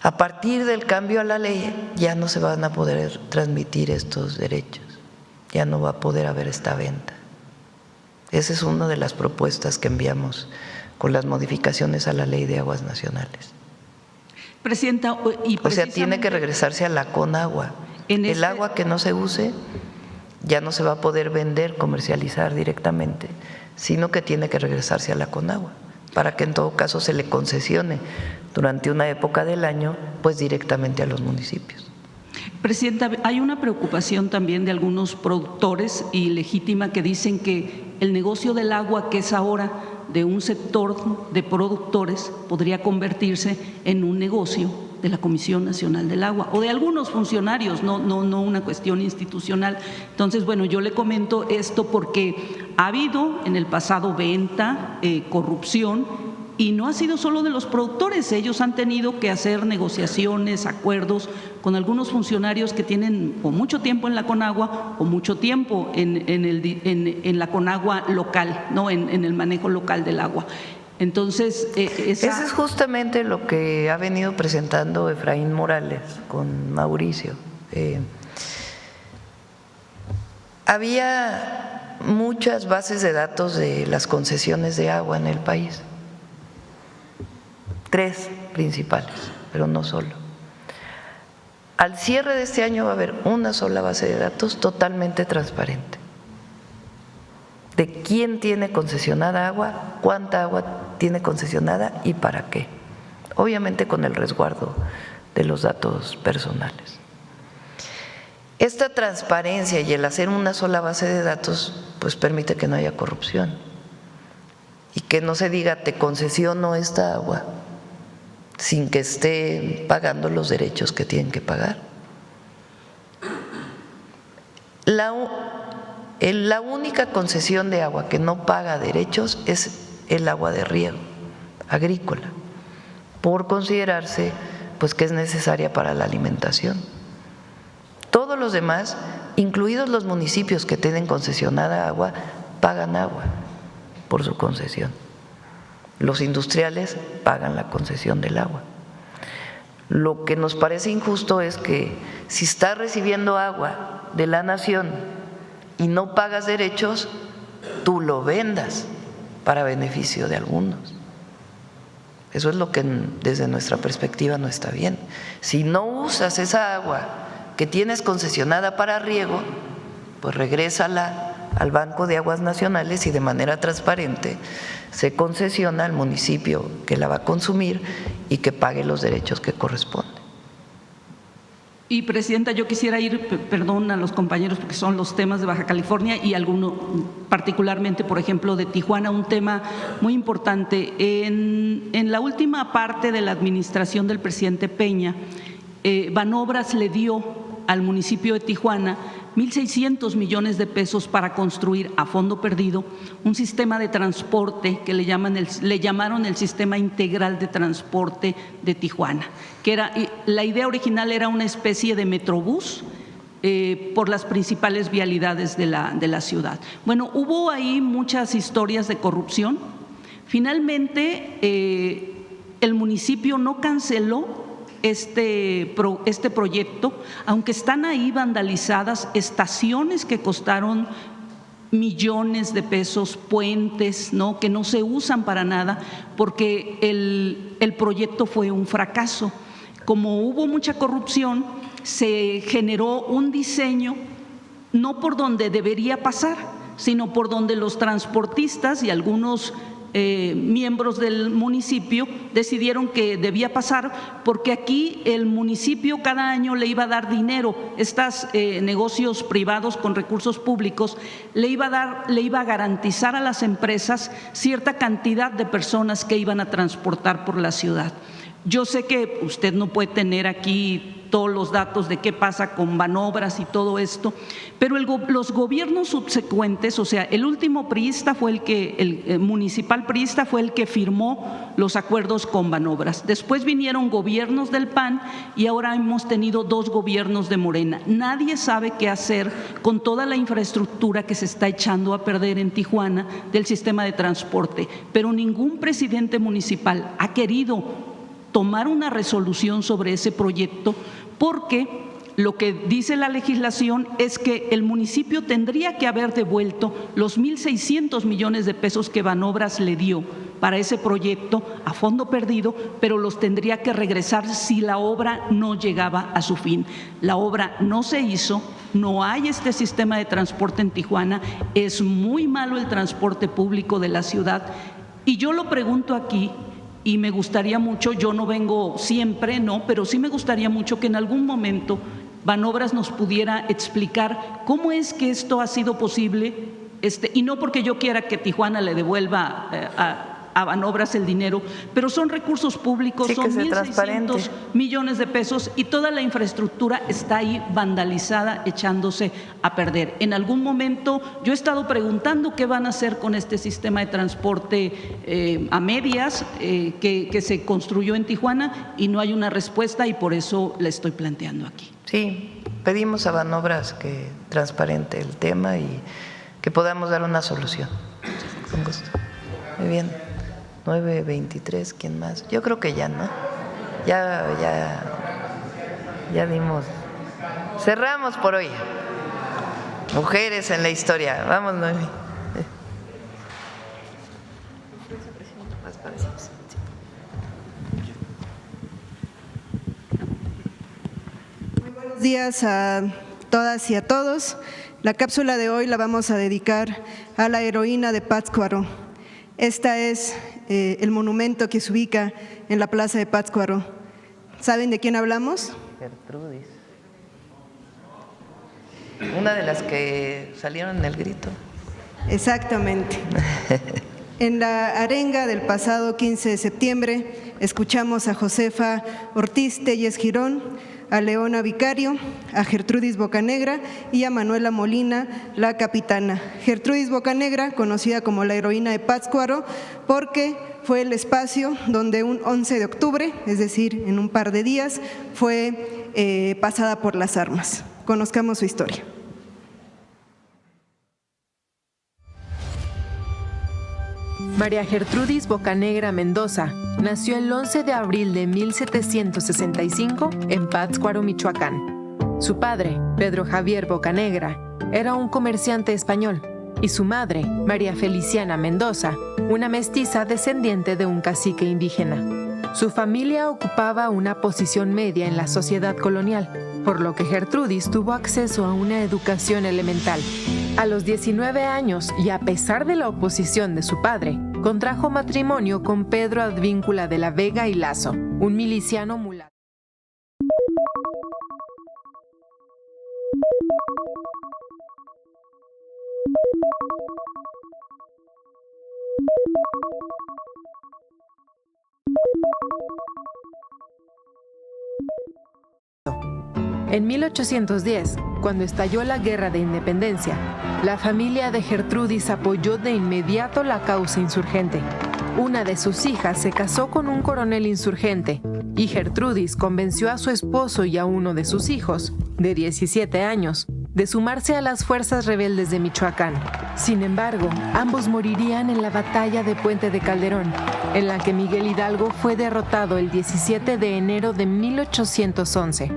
A partir del cambio a la ley ya no se van a poder transmitir estos derechos, ya no va a poder haber esta venta. Esa es una de las propuestas que enviamos con las modificaciones a la Ley de Aguas Nacionales. Presidenta, o sea, tiene que regresarse a la Conagua. El agua que no se use ya no se va a poder vender, comercializar directamente, sino que tiene que regresarse a la Conagua, para que en todo caso se le concesione durante una época del año, pues directamente a los municipios. Presidenta, hay una preocupación también de algunos productores y legítima que dicen que el negocio del agua, que es ahora de un sector de productores, podría convertirse en un negocio de la Comisión Nacional del Agua o de algunos funcionarios, no una cuestión institucional. Entonces, bueno, yo le comento esto porque ha habido en el pasado venta, corrupción, y no ha sido solo de los productores. Ellos han tenido que hacer negociaciones, acuerdos con algunos funcionarios que tienen o mucho tiempo en la Conagua o mucho tiempo en la Conagua local, ¿no? en el manejo local del agua. Entonces, Eso es justamente lo que ha venido presentando Efraín Morales con Mauricio. Había muchas bases de datos de las concesiones de agua en el país, 3 principales, pero no solo. Al cierre de este año va a haber una sola base de datos totalmente transparente de quién tiene concesionada agua, cuánta agua tiene concesionada y para qué. Obviamente con el resguardo de los datos personales. Esta transparencia y el hacer una sola base de datos pues permite que no haya corrupción y que no se diga te concesiono esta agua sin que esté pagando los derechos que tienen que pagar. La única concesión de agua que no paga derechos es el agua de riego agrícola, por considerarse pues que es necesaria para la alimentación. Todos los demás, incluidos los municipios que tienen concesionada agua, pagan agua por su concesión. Los industriales pagan la concesión del agua. Lo que nos parece injusto es que si estás recibiendo agua de la nación y no pagas derechos, tú lo vendas para beneficio de algunos. Eso es lo que desde nuestra perspectiva no está bien. Si no usas esa agua que tienes concesionada para riego, pues regrésala al Banco de Aguas Nacionales y de manera transparente se concesiona al municipio que la va a consumir y que pague los derechos que corresponden. Y Presidenta, yo quisiera ir, perdón a los compañeros porque son los temas de Baja California y alguno particularmente, por ejemplo, de Tijuana, un tema muy importante. En la última parte de la administración del presidente Peña, Banobras le dio al municipio de Tijuana 1.600 millones de pesos para construir a fondo perdido un sistema de transporte que le llamaron el Sistema Integral de Transporte de Tijuana, que la idea original era una especie de metrobús por las principales vialidades de la ciudad. Bueno, hubo ahí muchas historias de corrupción. Finalmente, el municipio no canceló este proyecto, aunque están ahí vandalizadas estaciones que costaron millones de pesos, puentes, ¿no?, que no se usan para nada porque el proyecto fue un fracaso. Como hubo mucha corrupción, se generó un diseño no por donde debería pasar, sino por donde los transportistas y algunos miembros del municipio decidieron que debía pasar porque aquí el municipio cada año le iba a dar dinero, estos negocios privados con recursos públicos le iba a garantizar a las empresas cierta cantidad de personas que iban a transportar por la ciudad. Yo sé que usted no puede tener aquí todos los datos de qué pasa con Banobras y todo esto, pero los gobiernos subsecuentes, o sea, el último priista fue el municipal priista fue el que firmó los acuerdos con Banobras. Después vinieron gobiernos del PAN y ahora hemos tenido 2 gobiernos de Morena. Nadie sabe qué hacer con toda la infraestructura que se está echando a perder en Tijuana del sistema de transporte, pero ningún presidente municipal ha querido tomar una resolución sobre ese proyecto porque lo que dice la legislación es que el municipio tendría que haber devuelto los 1.600 millones de pesos que Banobras le dio para ese proyecto a fondo perdido, pero los tendría que regresar si la obra no llegaba a su fin. La obra no se hizo, no hay este sistema de transporte en Tijuana, es muy malo el transporte público de la ciudad y yo lo pregunto aquí. Y me gustaría mucho, yo no vengo siempre, no, pero sí me gustaría mucho que en algún momento Banobras nos pudiera explicar cómo es que esto ha sido posible, y no porque yo quiera que Tijuana le devuelva a Banobras el dinero, pero son recursos públicos, sí, son 1.600 millones de pesos y toda la infraestructura está ahí vandalizada, echándose a perder. En algún momento yo he estado preguntando qué van a hacer con este sistema de transporte a medias que se construyó en Tijuana y no hay una respuesta y por eso la estoy planteando aquí. Sí, pedimos a Banobras que transparente el tema y que podamos dar una solución. Con gusto. Muy bien. 9:23, ¿quién más? Yo creo que ya, ¿no? Ya dimos. Cerramos por hoy. Mujeres en la historia. Vamos, Noemi. Muy buenos días a todas y a todos. La cápsula de hoy la vamos a dedicar a la heroína de Pátzcuaro. Esta es el monumento que se ubica en la plaza de Pátzcuaro. ¿Saben de quién hablamos? Gertrudis. Una de las que salieron en el grito. Exactamente. En la arenga del pasado 15 de septiembre escuchamos a Josefa Ortiz Telles Girón, a Leona Vicario, a Gertrudis Bocanegra y a Manuela Molina, la capitana. Gertrudis Bocanegra, conocida como la heroína de Pátzcuaro, porque fue el espacio donde un 11 de octubre, es decir, en un par de días, fue pasada por las armas. Conozcamos su historia. María Gertrudis Bocanegra Mendoza nació el 11 de abril de 1765 en Pátzcuaro, Michoacán. Su padre, Pedro Javier Bocanegra, era un comerciante español y su madre, María Feliciana Mendoza, una mestiza descendiente de un cacique indígena. Su familia ocupaba una posición media en la sociedad colonial, por lo que Gertrudis tuvo acceso a una educación elemental. A los 19 años, y a pesar de la oposición de su padre, contrajo matrimonio con Pedro Advíncula de la Vega y Lazo, un miliciano mulato. En 1810, cuando estalló la Guerra de Independencia, la familia de Gertrudis apoyó de inmediato la causa insurgente. Una de sus hijas se casó con un coronel insurgente y Gertrudis convenció a su esposo y a uno de sus hijos, de 17 años, de sumarse a las fuerzas rebeldes de Michoacán. Sin embargo, ambos morirían en la batalla de Puente de Calderón, en la que Miguel Hidalgo fue derrotado el 17 de enero de 1811.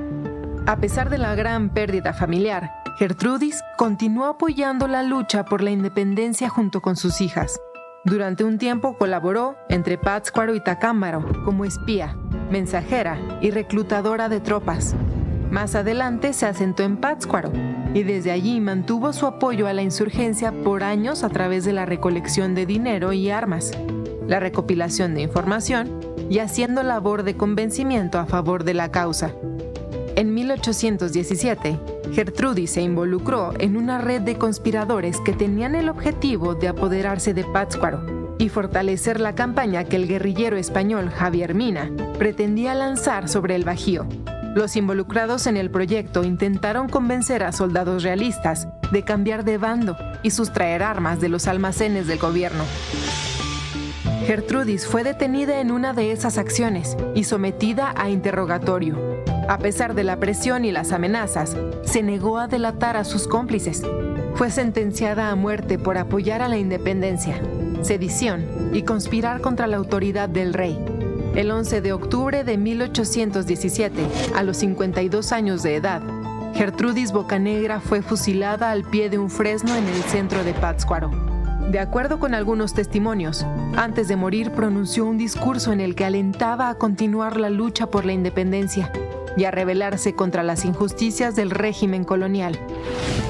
A pesar de la gran pérdida familiar, Gertrudis continuó apoyando la lucha por la independencia junto con sus hijas. Durante un tiempo colaboró entre Pátzcuaro y Tacámbaro como espía, mensajera y reclutadora de tropas. Más adelante se asentó en Pátzcuaro y desde allí mantuvo su apoyo a la insurgencia por años a través de la recolección de dinero y armas. la recopilación de información y haciendo labor de convencimiento a favor de la causa. En 1817, Gertrudis se involucró en una red de conspiradores que tenían el objetivo de apoderarse de Pátzcuaro y fortalecer la campaña que el guerrillero español Javier Mina pretendía lanzar sobre el Bajío. Los involucrados en el proyecto intentaron convencer a soldados realistas de cambiar de bando y sustraer armas de los almacenes del gobierno. Gertrudis fue detenida en una de esas acciones y sometida a interrogatorio. A pesar de la presión y las amenazas, se negó a delatar a sus cómplices. Fue sentenciada a muerte por apoyar a la independencia, sedición y conspirar contra la autoridad del rey. El 11 de octubre de 1817, a los 52 años de edad, Gertrudis Bocanegra fue fusilada al pie de un fresno en el centro de Pátzcuaro. De acuerdo con algunos testimonios, antes de morir pronunció un discurso en el que alentaba a continuar la lucha por la independencia y a rebelarse contra las injusticias del régimen colonial.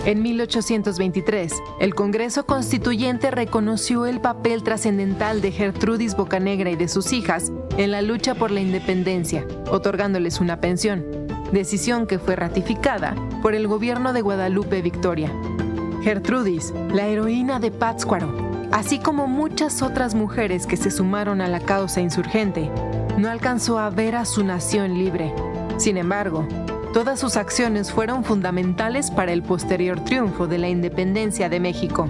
En 1823, el Congreso Constituyente reconoció el papel trascendental de Gertrudis Bocanegra y de sus hijas en la lucha por la independencia, otorgándoles una pensión, decisión que fue ratificada por el gobierno de Guadalupe Victoria. Gertrudis, la heroína de Pátzcuaro, así como muchas otras mujeres que se sumaron a la causa insurgente, no alcanzó a ver a su nación libre. Sin embargo, todas sus acciones fueron fundamentales para el posterior triunfo de la independencia de México.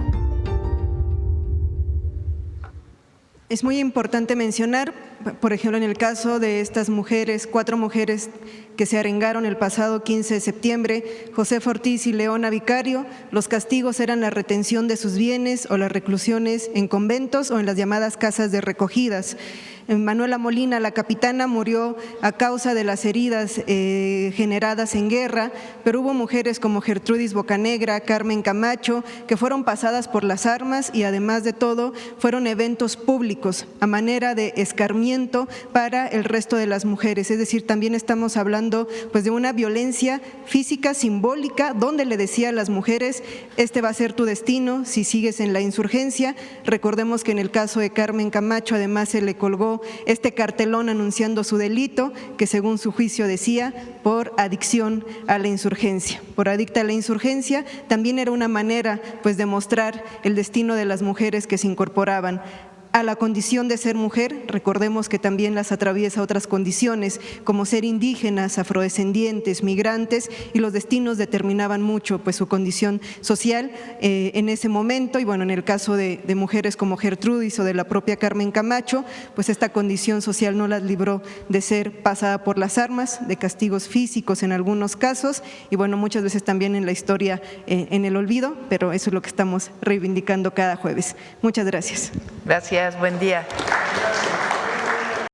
Es muy importante mencionar, por ejemplo, en el caso de estas mujeres, 4 mujeres que se arengaron el pasado 15 de septiembre, Josefa Ortiz y Leona Vicario, los castigos eran la retención de sus bienes o las reclusiones en conventos o en las llamadas casas de recogidas. Manuela Molina, la capitana, murió a causa de las heridas generadas en guerra, pero hubo mujeres como Gertrudis Bocanegra, Carmen Camacho, que fueron pasadas por las armas y además de todo fueron eventos públicos a manera de escarmiento para el resto de las mujeres. Es decir, también estamos hablando pues de una violencia física simbólica donde le decía a las mujeres, este va a ser tu destino si sigues en la insurgencia. Recordemos que en el caso de Carmen Camacho además se le colgó este cartelón anunciando su delito, que según su juicio decía, por adicción a la insurgencia. Por adicta a la insurgencia también era una manera pues de mostrar el destino de las mujeres que se incorporaban a la condición de ser mujer. Recordemos que también las atraviesa otras condiciones, como ser indígenas, afrodescendientes, migrantes, y los destinos determinaban mucho pues su condición social en ese momento. Y bueno, en el caso de mujeres como Gertrudis o de la propia Carmen Camacho, pues esta condición social no las libró de ser pasada por las armas, de castigos físicos en algunos casos, y bueno, muchas veces también en la historia en el olvido, pero eso es lo que estamos reivindicando cada jueves. Muchas gracias. Gracias, buen día.